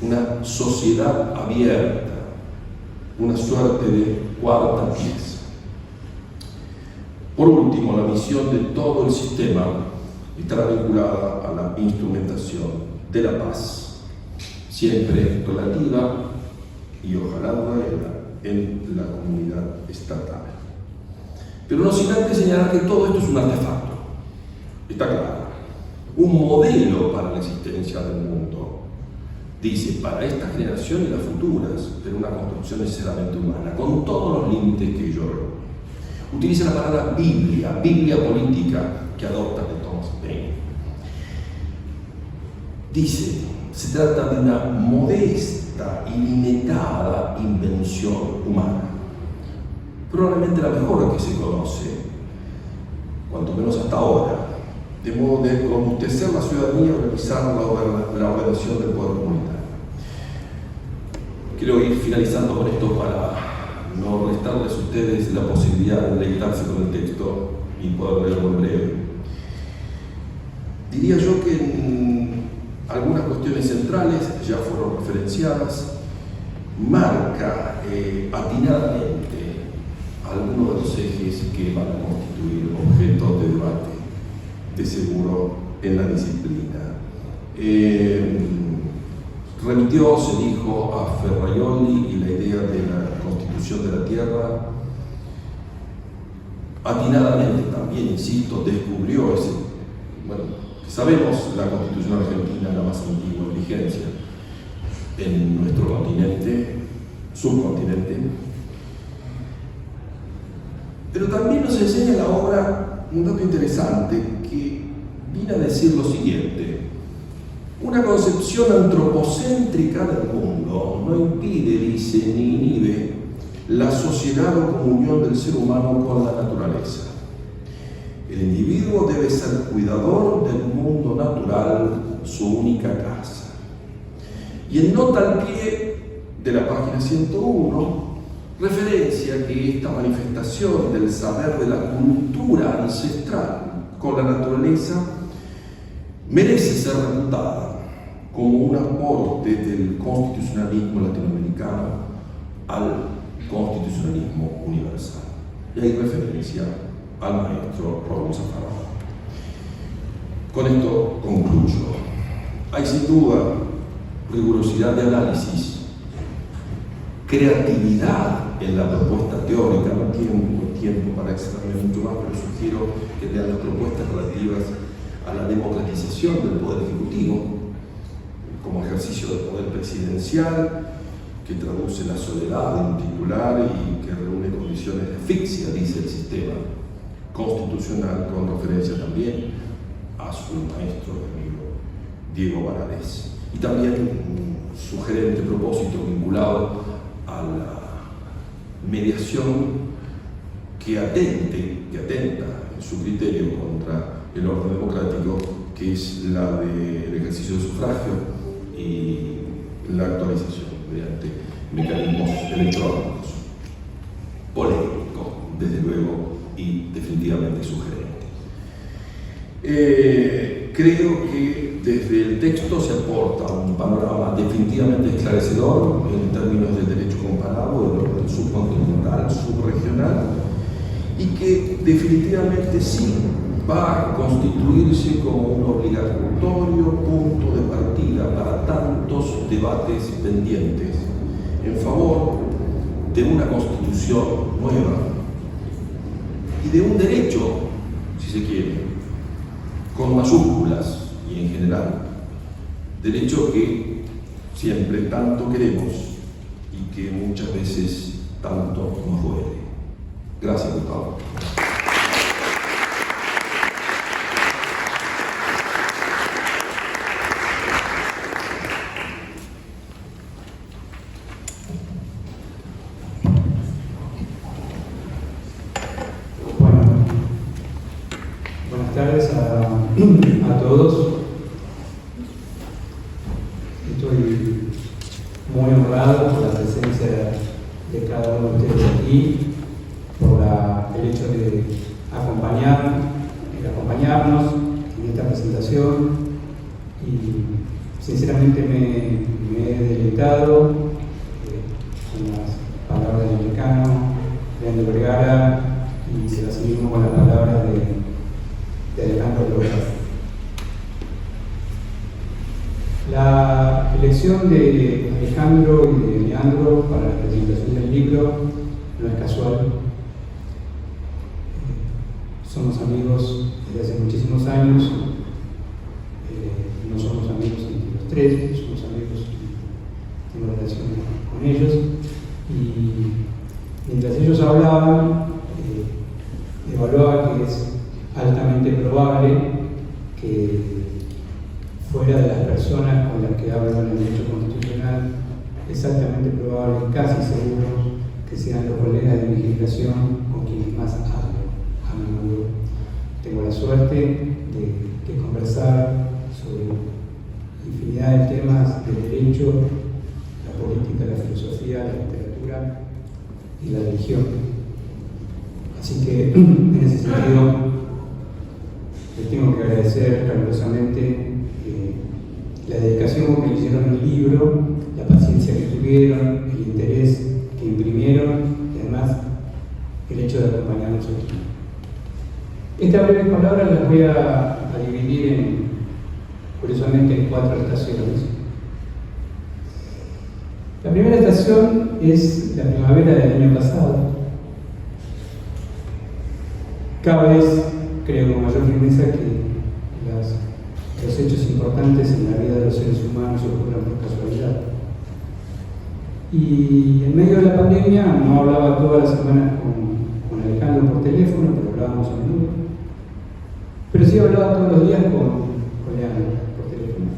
una sociedad abierta, una suerte de 4ª pieza. Por último, la misión de todo el sistema estará vinculada a la instrumentación de la paz, siempre relativa y ojalá duradera en la comunidad estatal. Pero no sin antes señalar que todo esto es un artefacto, está claro, un modelo para la existencia del mundo. Dice, para esta generación y las futuras, pero una construcción necesariamente humana, con todos los límites que ello reúne. Utiliza la palabra Biblia, Biblia política, que adopta de Thomas Paine. Dice, se trata de una modesta y limitada invención humana, probablemente la mejor que se conoce, cuanto menos hasta ahora, de modo de robustecer la ciudadanía y organizar la ordenación del poder comunitario. Quiero ir finalizando con esto para no restarles a ustedes la posibilidad de deleitarse con el texto y poder leerlo en breve. Diría yo que algunas cuestiones centrales ya fueron referenciadas, marca atinadamente algunos de los ejes que van a constituir objeto de debate, de seguro, en la disciplina. Remitió, se dijo, a Ferraioli y la idea de la constitución de la tierra. Atinadamente también, insisto, descubrió ese, bueno, sabemos la constitución argentina, la más antigua en vigencia en nuestro continente, subcontinente. Pero también nos enseña la obra un dato interesante que viene a decir lo siguiente: una concepción antropocéntrica del mundo no impide, dice, ni inhibe la sociedad o comunión del ser humano con la naturaleza. El individuo debe ser cuidador del mundo natural, su única casa. Y en nota al pie de la página 101, referencia que esta manifestación del saber de la cultura ancestral con la naturaleza merece ser reputada como un aporte del constitucionalismo latinoamericano al constitucionalismo universal. Y hay referencia al maestro Raúl Zaffaroni. Con esto concluyo. Hay sin duda rigurosidad de análisis, creatividad en la propuesta teórica. No tengo tiempo para extraerme mucho más, pero sugiero que lean las propuestas relativas a la democratización del poder ejecutivo como ejercicio del poder presidencial, que traduce la soledad de un titular y que reúne condiciones de asfixia, dice el sistema, constitucional con referencia también a su maestro y amigo Diego Valadez. Y también un sugerente propósito vinculado a la mediación que atenta en su criterio contra el orden democrático, que es la del ejercicio de sufragio y la actualización mediante mecanismos electrónicos. Polémico, desde luego, y definitivamente sugerente. Creo que desde el texto se aporta un panorama definitivamente esclarecedor en términos del derecho comparado, del orden subcontinental, subregional, y que definitivamente sí va a constituirse como un obligatorio punto de partida para tantos debates pendientes en favor de una constitución nueva y de un derecho, si se quiere, con mayúsculas y en general, derecho que siempre tanto queremos y que muchas veces tanto nos duele. Gracias, Gustavo. Buenas tardes a todos. Estoy muy honrado por la presencia de cada uno de ustedes aquí, por el hecho de acompañarnos en esta presentación, y sinceramente me he deleitado con las palabras del decano Leandro Vergara y asimismo con las palabras de Alejandro López. La elección de Alejandro y de Leandro para la presentación del libro no es casual. Somos amigos desde hace muchísimos años. No somos amigos entre los tres, somos amigos, tengo relación con ellos. Y mientras ellos hablaban, evaluaba que es altamente probable que fuera de las personas con las que hablo en el derecho constitucional, es altamente probable, casi seguro, que sean los colegas de mi generación con quienes más hablo a menudo. Tengo la suerte de conversar sobre infinidad de temas del derecho, la política, la filosofía, la literatura y la religión. Así que, en ese sentido, les tengo que agradecer calurosamente la dedicación que le hicieron al libro, la paciencia que tuvieron, el interés que imprimieron y además el hecho de acompañarnos aquí. Estas breves palabras las voy a dividir curiosamente en 4 estaciones. La primera estación es la primavera del año pasado. Cada vez creo con mayor firmeza que los hechos importantes en la vida de los seres humanos ocurren por casualidad. Y en medio de la pandemia no hablaba todas las semanas con Alejandro por teléfono, pero hablábamos a menudo. Pero sí hablaba todos los días con Leandro por teléfono.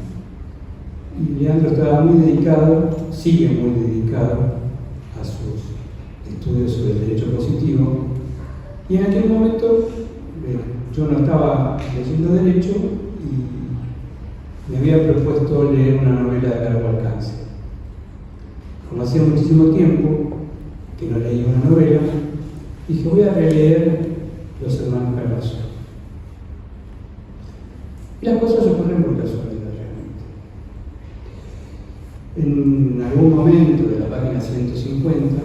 Y Leandro estaba muy dedicado, sigue muy dedicado a sus estudios sobre el derecho positivo. Y en aquel momento yo no estaba leyendo derecho y me había propuesto leer una novela de largo alcance. Como hacía muchísimo tiempo que no leía una novela, dije, voy a releer Los Hermanos Karamazov. Y las cosas ocurren por casualidad realmente. En algún momento de la página 150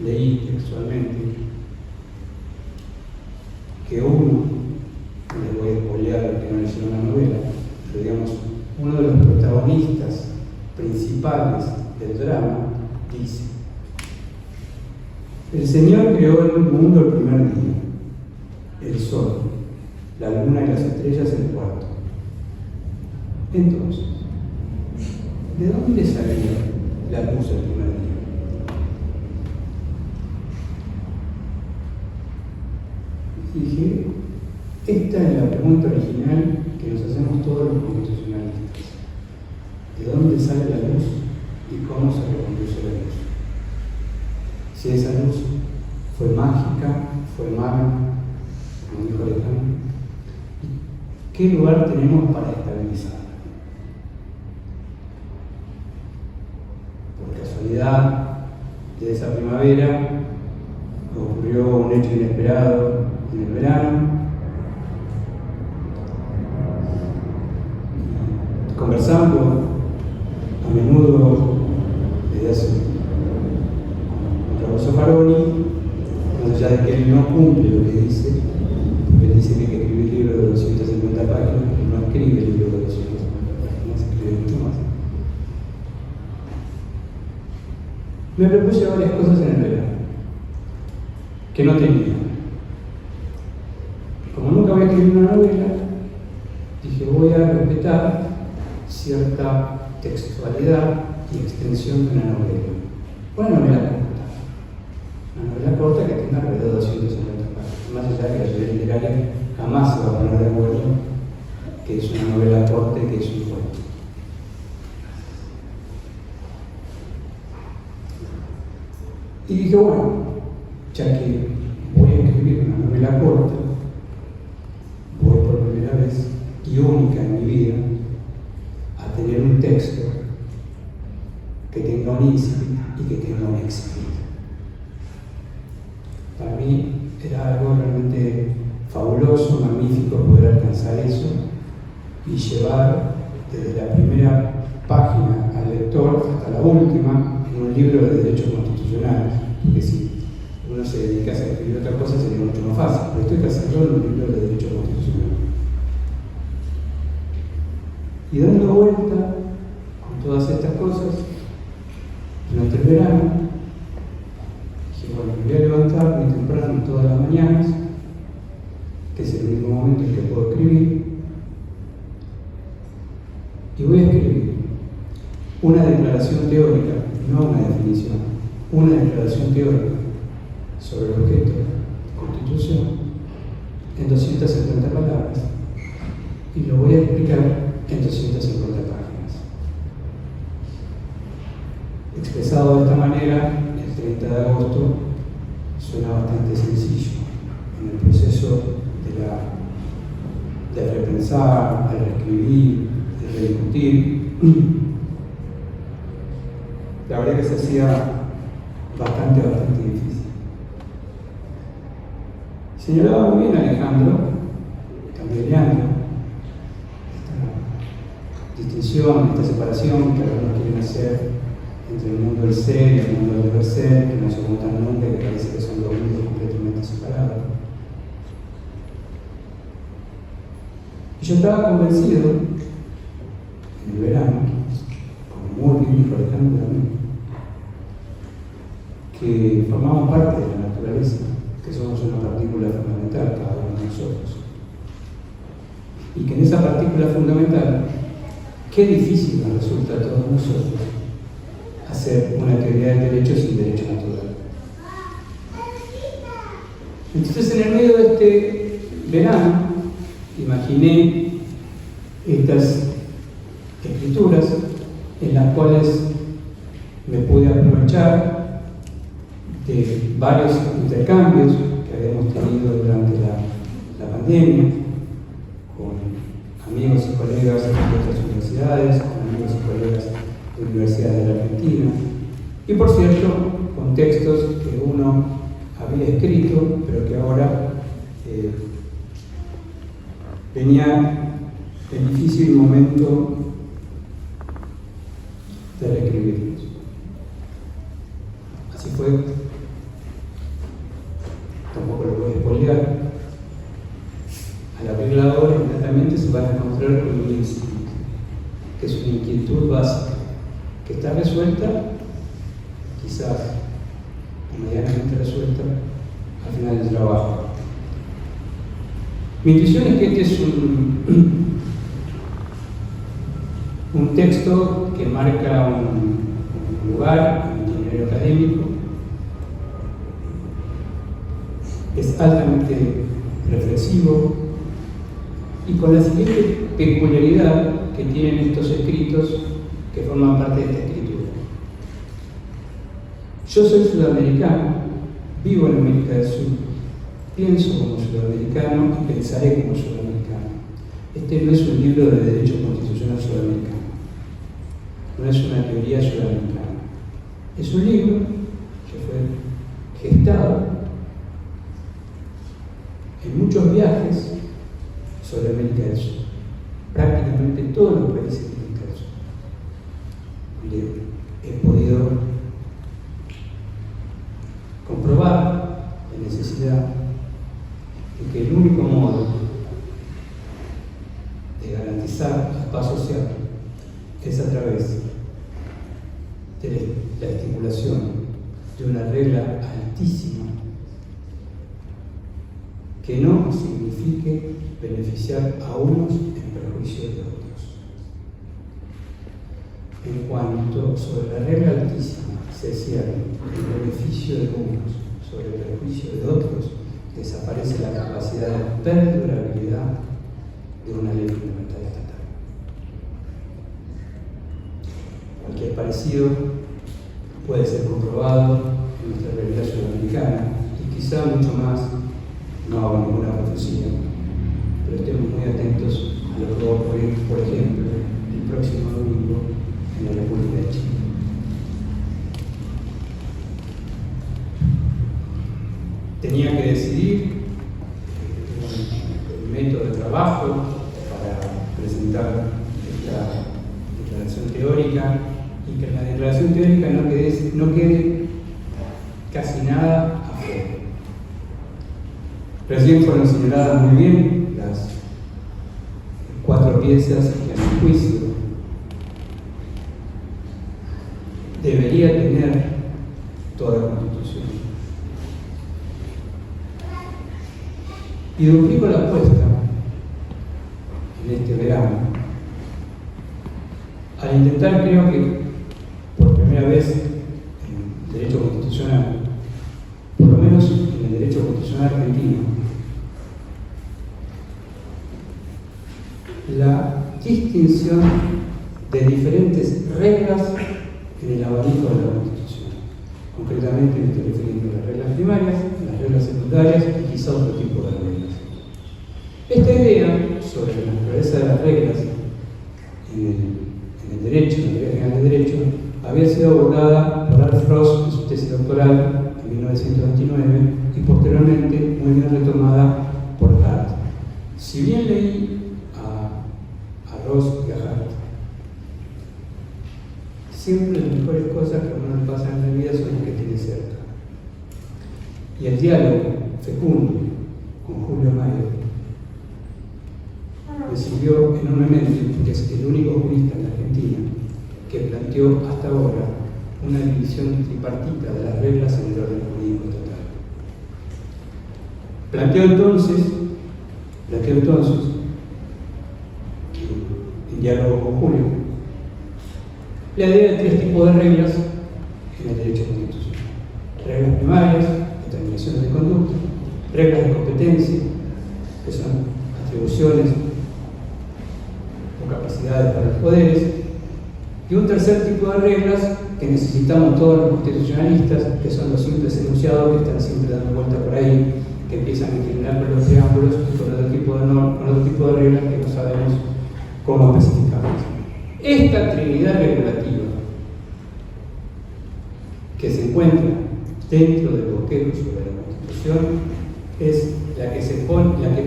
leí textualmente que uno, les voy a spoilear que no leyeron la novela, pero digamos, uno de los protagonistas principales del drama dice: el Señor creó el mundo el primer día, el sol, la luna y las estrellas el cuarto. Entonces, ¿de dónde salía la luz el primer día? y dije, esta es la pregunta original que nos hacemos todos los constitucionalistas. ¿De dónde sale la luz y cómo se reconduce la luz? Si esa luz fue mágica, fue mala, como dijo Alejandro, ¿qué lugar tenemos para estabilizarla? Por casualidad de esa primavera ocurrió un hecho inesperado en el verano. Conversando a menudo desde hace con Roberto Faroni, más allá de que él no cumple lo que dice, porque él dice que hay que escribir libros de 250 páginas, pero no escribe libros de 250 páginas, escribe mucho más. Me propuse varias cosas en el verano que no tenía. Como nunca voy a escribir una novela, dije voy a respetar cierta textualidad y extensión de una novela. Una novela corta. Una novela corta que tenga alrededor de 250 páginas. Más allá de que la teoría literaria jamás se va a poner de acuerdo que es una novela corta y que es un cuento. Y dije, bueno, ya que voy a escribir una novela corta, voy por primera vez y única en mi vida a tener un texto que tenga un incipit y que tenga un excipit. Para mí era algo realmente fabuloso, magnífico poder alcanzar eso y llevar desde la primera página al lector hasta la última en un libro de derecho constitucional, porque si uno se dedica a escribir otra cosa sería mucho más fácil, pero estoy que hacerlo en un libro de derecho constitucional. Y dando vuelta con todas estas cosas, durante el verano, dije, bueno, me voy a levantar muy temprano todas las mañanas, que es el único momento en que puedo escribir, y voy a escribir una declaración teórica, no una definición, una declaración teórica sobre el objeto de Constitución en 250 palabras, y lo voy a explicar en 250 páginas. Expresado de esta manera, el 30 de agosto suena bastante sencillo. En el proceso de repensar, de reescribir, de rediscutir, la verdad que se hacía bastante difícil. Señalaba muy bien Alejandro, también Leandro, distinción, esta separación que algunos quieren hacer entre el mundo del ser y el mundo del deber ser, que no se juntan nunca y que parece que son dos mundos completamente separados. Y yo estaba convencido, en el verano, como muy bien dijo Alejandro también, que formamos parte de la naturaleza, que somos una partícula fundamental, cada uno de nosotros. Y que en esa partícula fundamental, qué difícil nos resulta a todos nosotros hacer una teoría del derecho sin derecho natural. Entonces, en el medio de este verano, imaginé estas escrituras en las cuales me pude aprovechar de varios intercambios que habíamos tenido durante la pandemia con amigos y colegas de otras universidades, con amigos y colegas de universidades de la Argentina, y por cierto, con textos que uno había escrito, pero que ahora venía el difícil momento de reescribirlos. Así fue, tampoco lo voy a spoilear. Al abrir la obra, inmediatamente se van a encontrar con un incipit, que es una inquietud básica, que está resuelta, quizás medianamente resuelta, al final del trabajo. Mi intuición es que este es un texto que marca un lugar, un itinerario académico, es altamente reflexivo y con la siguiente peculiaridad que tienen estos escritos que forman parte de esta escritura. Yo soy sudamericano, vivo en América del Sur, pienso como sudamericano y pensaré como sudamericano. Este no es un libro de derecho constitucional sudamericano, no es una teoría sudamericana. Es un libro que fue gestado en muchos viajes sobre América del Sur, prácticamente todos los países de América del Sur. He podido comprobar la necesidad de que el único modo de garantizar la paz social es a través de la estipulación de una regla altísima que no signifique beneficiar a unos en perjuicio de otros. En cuanto sobre la regla altísima se cierra el beneficio de unos sobre el perjuicio de otros, desaparece la capacidad de perdurabilidad de una ley fundamental estatal. Cualquier parecido puede ser comprobado en nuestra realidad sudamericana y quizá mucho más, no hago ninguna profecía, pero estemos muy atentos a lo que va a ocurrir, por ejemplo, el próximo domingo en la República de Chile. Tenía que decidir el método de trabajo para presentar esta declaración teórica y que en la declaración teórica no quede casi nada afuera. Recién fueron señaladas muy bien las 4 piezas que a mi juicio debería tener toda la Constitución. Y duplico la apuesta en este verano al intentar, creo que por primera vez en el derecho constitucional, por lo menos en el derecho constitucional argentino, la distinción de diferentes reglas en el abanico de la Constitución. Concretamente me estoy refiriendo a las reglas primarias, las reglas secundarias y quizá otro tipo de reglas. Esta idea sobre la naturaleza de las reglas en el derecho, en la teoría general del derecho, había sido abordada por Alf Ross en su tesis doctoral en 1929 y posteriormente muy bien retomada por Hart. Si bien leí a Ross y a Hart, siempre las mejores cosas que a uno le pasan en la vida son las que tiene cerca. Y el diálogo fecundo con Julio Mario me sirvió enormemente, porque es el único jurista en la Argentina que planteó hasta ahora una división tripartita de las reglas en el orden jurídico estatal. Planteó entonces, en diálogo con Julio, la idea de 3 tipos de reglas en el derecho constitucional: reglas primarias, determinaciones de conducta; reglas de competencia, que son atribuciones o capacidades para los poderes; y un tercer tipo de reglas que necesitamos todos los constitucionalistas, que son los simples enunciados que están siempre dando vuelta por ahí, que empiezan a inclinar por los triángulos y con otro tipo de reglas que no sabemos cómo especificarlas. Esta trinidad regulativa que se encuentra dentro del bosquejo sobre la Constitución es la que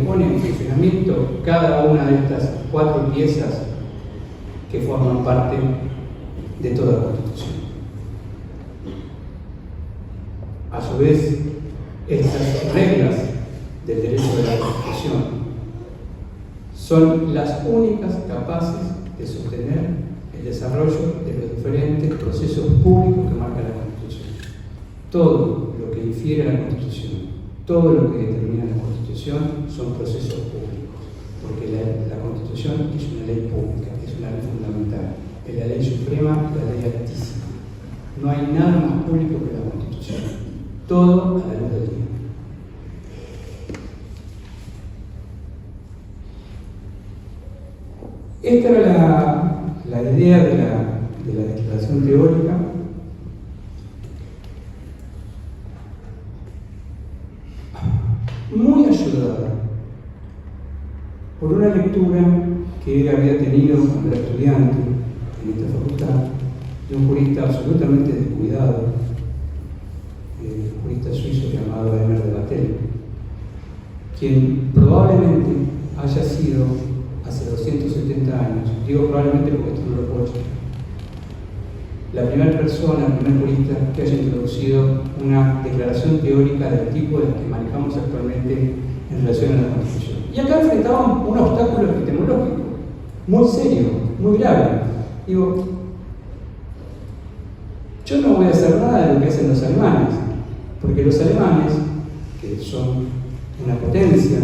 pone en funcionamiento cada una de estas 4 piezas que forman parte de toda la Constitución. A su vez, estas reglas del derecho de la Constitución son las únicas capaces de sostener el desarrollo de los diferentes procesos públicos que marca la Constitución. Todo lo que infiere a la Constitución, todo lo que determina la Constitución son procesos públicos, porque la Constitución es una ley pública, es una ley fundamental, es la ley suprema, la ley altísima. No hay nada más público que la Constitución, todo a la luz del día. la idea de la declaración teórica, muy ayudada por una lectura que había tenido cuando era estudiante en esta facultad, de un jurista absolutamente descuidado, un jurista suizo llamado Emer de Batel, quien probablemente haya sido hace 270 años, digo probablemente porque esto no lo puedo checar, la primera persona, el primer jurista que haya introducido una declaración teórica del tipo de la que manejamos actualmente en relación a la Constitución. Y acá enfrentaban un obstáculo epistemológico muy serio, muy grave. Digo, yo no voy a hacer nada de lo que hacen los alemanes, porque los alemanes, que son una potencia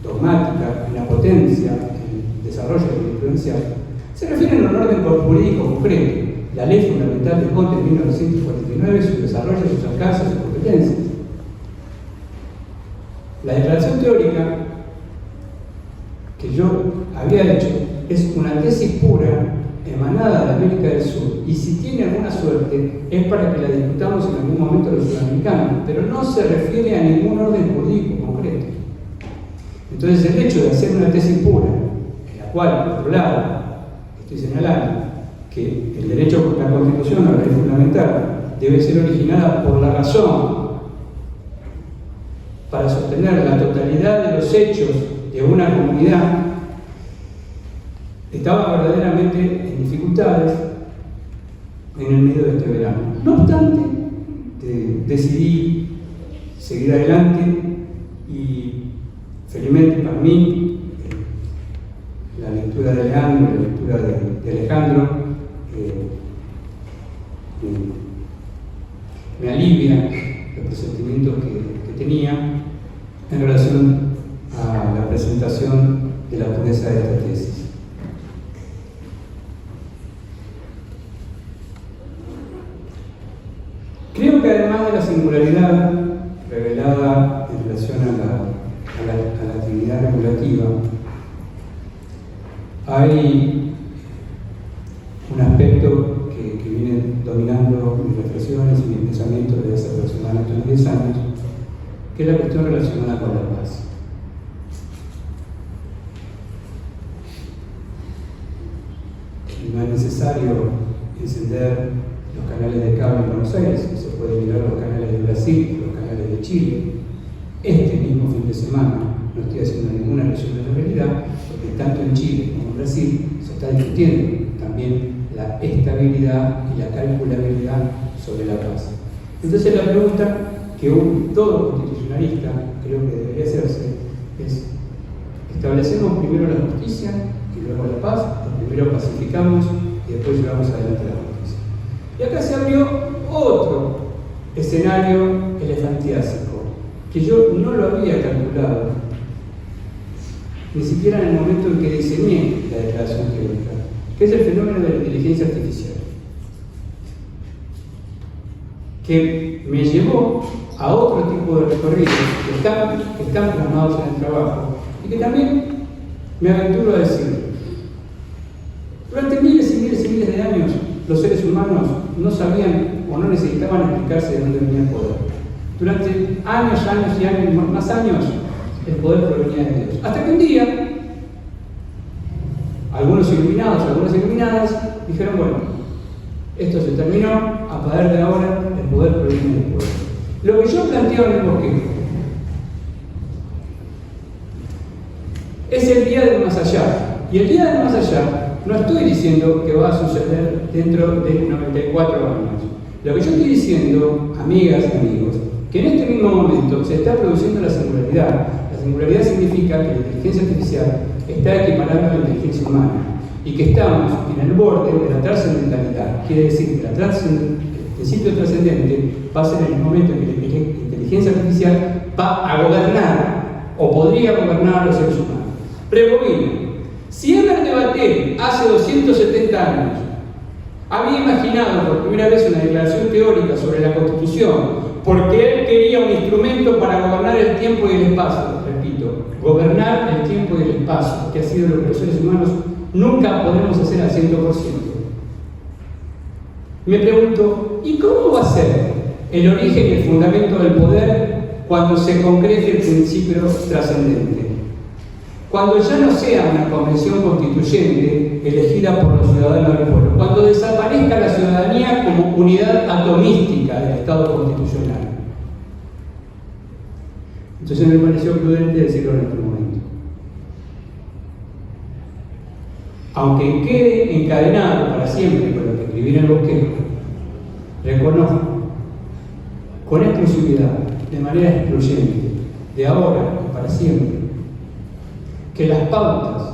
dogmática, una potencia en desarrollo jurisprudencial, se refieren a un orden jurídico concreto. La ley fundamental del Conte de 1949, su desarrollo, sus alcances, sus competencias. La declaración teórica que yo había hecho es una tesis pura emanada de América del Sur, y si tiene alguna suerte es para que la discutamos en algún momento los sudamericanos, pero no se refiere a ningún orden jurídico concreto. Entonces el hecho de hacer una tesis pura, en la cual, por otro lado, estoy señalando que el derecho por la Constitución, la ley fundamental, debe ser originada por la razón para sostener la totalidad de los hechos de una comunidad, estaba verdaderamente en dificultades en el medio de este verano. No obstante, decidí seguir adelante y felizmente para mí la lectura de Leandro, la lectura de Alejandro me alivia los presentimientos que tenía en relación a la presentación de la ponencia de esta tesis. Creo que además de la singularidad revelada en relación a la actividad regulativa, hay un aspecto que viene dominando mis reflexiones y mis pensamientos desde hace aproximadamente 10 años, que es la cuestión relacionada con la paz. No es necesario encender los canales de cable en Buenos Aires, se puede mirar los canales de Brasil, los canales de Chile. Este mismo fin de semana, no estoy haciendo ninguna alusión a la realidad, porque tanto en Chile como en Brasil se está discutiendo también la estabilidad y la calculabilidad sobre la paz. Entonces la pregunta que todo constitucionalista creo que debería hacerse es: ¿establecemos primero la justicia y luego la paz? ¿O primero pacificamos y después llevamos adelante la justicia? Y acá se abrió otro escenario elefantiásico, que yo no lo había calculado, ni siquiera en el momento en que diseñé la declaración teórica, que es el fenómeno de la inteligencia artificial, que me llevó a otro tipo de recorridos que están plasmados en el trabajo y que también me aventuro a decirlo. Durante miles y miles y miles de años, los seres humanos no sabían o no necesitaban explicarse de dónde venía el poder. Durante años y años, más años, el poder provenía de Dios. Hasta que un día, algunos iluminados, algunas iluminadas, dijeron: bueno, esto se terminó, a partir de ahora el poder proviene del pueblo. Lo que yo planteo en el bosquejo es el día del más allá. Y el día del más allá no estoy diciendo que va a suceder dentro de 94 años. Lo que yo estoy diciendo, amigas y amigos, que en este mismo momento se está produciendo la singularidad. La singularidad significa que la inteligencia artificial está equiparando a la inteligencia humana y que estamos en el borde de la trascendentalidad. Quiere decir que el principio trascendente va a ser en el momento en que la inteligencia artificial va a gobernar o podría gobernar a los seres humanos. Prebobino. Si Emer de Batel hace 270 años había imaginado por primera vez una declaración teórica sobre la Constitución porque él quería un instrumento para gobernar el tiempo y el espacio, repito, gobernar el tiempo y el espacio, que ha sido lo que los seres humanos nunca podremos hacer al 100%. Me pregunto, ¿y cómo va a ser el origen y el fundamento del poder cuando se concrete el principio trascendente? Cuando ya no sea una convención constituyente elegida por los ciudadanos del pueblo, cuando desaparezca la ciudadanía como unidad atomística del Estado constitucional. Entonces me pareció prudente decirlo en este momento. Aunque quede encadenado para siempre con lo que escribí en el bosquejo, reconozco con exclusividad, de manera excluyente, de ahora y para siempre, que las pautas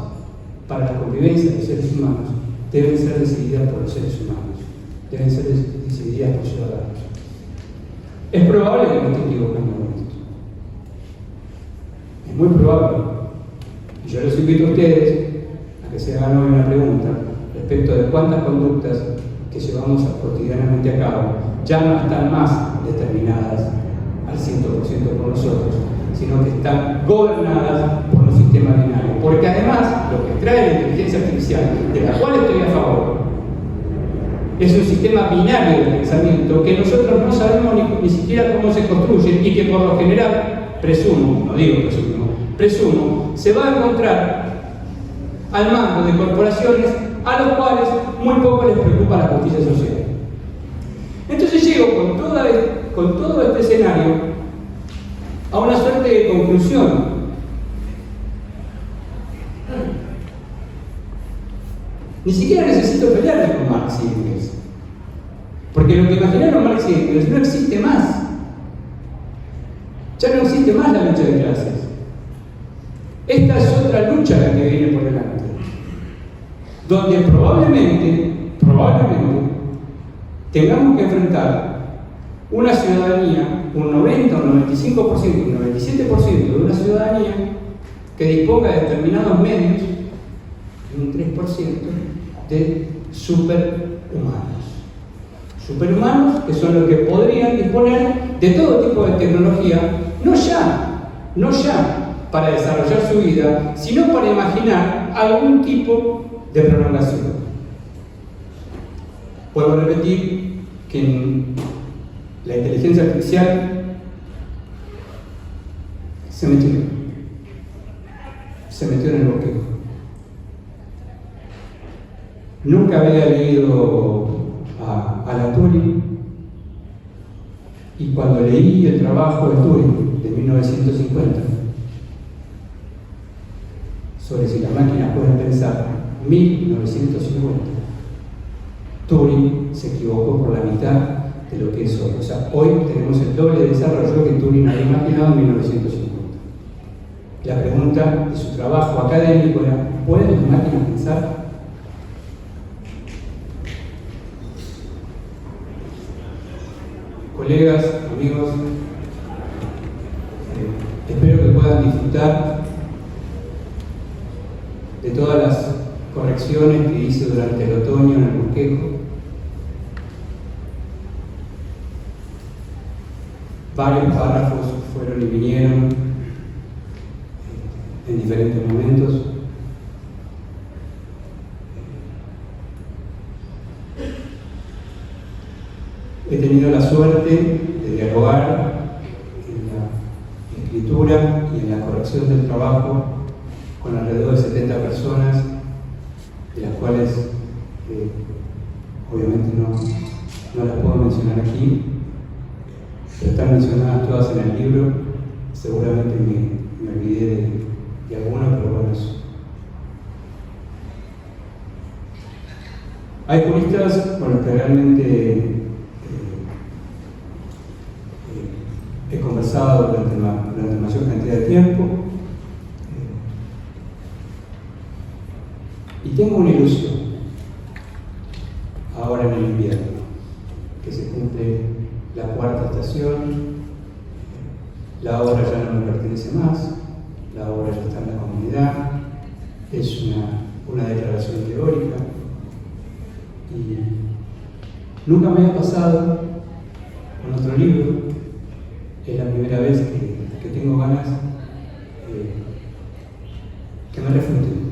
para la convivencia de los seres humanos deben ser decididas por los seres humanos, deben ser decididas por ciudadanos. Es probable que me esté equivocando con esto. Es muy probable. Y yo los invito a ustedes a que se hagan hoy una pregunta respecto de cuántas conductas que llevamos cotidianamente a cabo ya no están más determinadas al 100% por nosotros, sino que están gobernadas por los sistemas binarios. Porque además, lo que trae la inteligencia artificial, de la cual estoy a favor, es un sistema binario de pensamiento que nosotros no sabemos ni siquiera cómo se construye y que por lo general, presumo, no digo presumo, se va a encontrar al mando de corporaciones a los cuales muy poco les preocupa la justicia social. Entonces llego con todo este escenario a una suerte de conclusión. Ni siquiera necesito pelearme con Marx y Engels, porque lo que imaginaron Marx y Engels no existe más. Ya no existe más la lucha de clases. Esta es otra lucha la que viene por delante, donde probablemente tengamos que enfrentar una ciudadanía, un 90, un 95%, un 97% de una ciudadanía que disponga de determinados medios y un 3% de superhumanos. Superhumanos que son los que podrían disponer de todo tipo de tecnología, no ya para desarrollar su vida, sino para imaginar algún tipo de prolongación. Puedo repetir que en la inteligencia artificial se metió en el bosquejo. Nunca había leído a la Turing, y cuando leí el trabajo de Turing de 1950 sobre si las máquinas pueden pensar, 1950, Turing se equivocó por la mitad de lo que es hoy. O sea, hoy tenemos el doble de desarrollo que Turing había imaginado en 1950. La pregunta de su trabajo académico era: ¿pueden las máquinas pensar? Colegas, amigos, espero que puedan disfrutar de todas las correcciones que hice durante el otoño en el bosquejo. Varios párrafos fueron y vinieron en diferentes momentos. He tenido la suerte de dialogar en la escritura y en la corrección del trabajo con alrededor de 70 personas, de las cuales obviamente no las puedo mencionar aquí, pero están mencionadas todas en el libro. Seguramente me olvidé de alguna, pero bueno, eso. Hay juristas con los que realmente he conversado durante mayor cantidad de tiempo, y tengo una ilusión ahora en el invierno, que se cumple la cuarta estación, la obra ya no me pertenece más, la obra ya está en la comunidad, es una declaración teórica, y nunca me ha pasado con otro libro. Es la primera vez que tengo ganas que me refuten.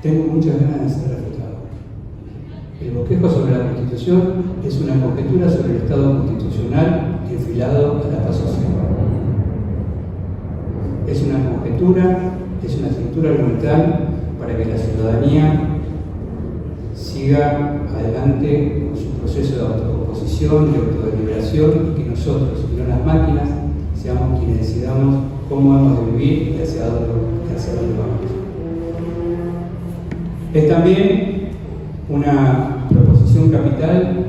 tengo muchas ganas de ser refutado. El bosquejo sobre la Constitución es una conjetura sobre el Estado constitucional enfilado a la paz social. Es una conjetura, es una estructura argumental para que la ciudadanía siga adelante con su proceso de autocomposición, de autodeliberación, y que nosotros, y no las máquinas, seamos quienes decidamos cómo hemos de vivir y hacia dónde vamos. Es también una proposición capital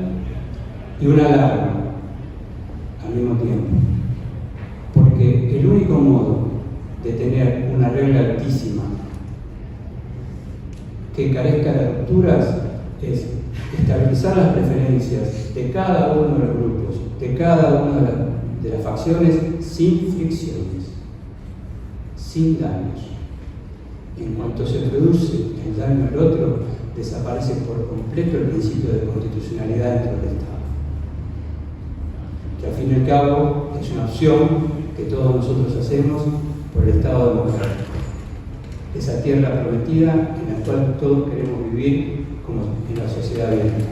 y una alarma al mismo tiempo, porque el único modo de tener una regla altísima que carezca de rupturas es estabilizar las preferencias de cada uno de los grupos, de cada una de las facciones, sin fricciones, sin daños. En cuanto se produce el daño al otro, desaparece por completo el principio de constitucionalidad dentro del Estado, que al fin y al cabo es una opción que todos nosotros hacemos por el Estado democrático, esa tierra prometida en la cual todos queremos vivir como en la sociedad abierta.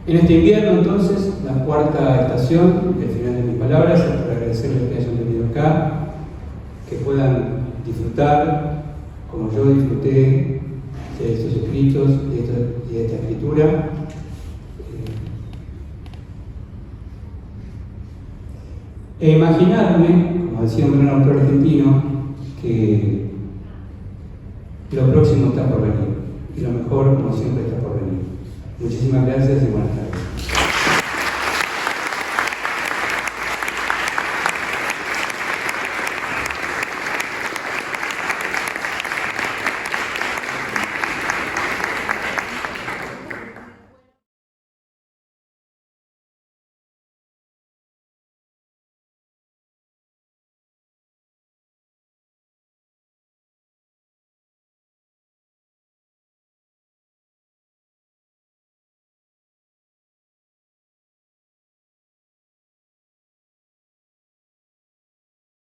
En este invierno, entonces, la cuarta estación, el final de mis palabras, es para agradecerles que hayan venido acá, que puedan disfrutar, como yo disfruté, de estos escritos y de esta escritura. E imaginarme, como decía un gran autor argentino, que lo próximo está por venir, y lo mejor, como siempre, está por venir. Muchísimas gracias y buenas tardes.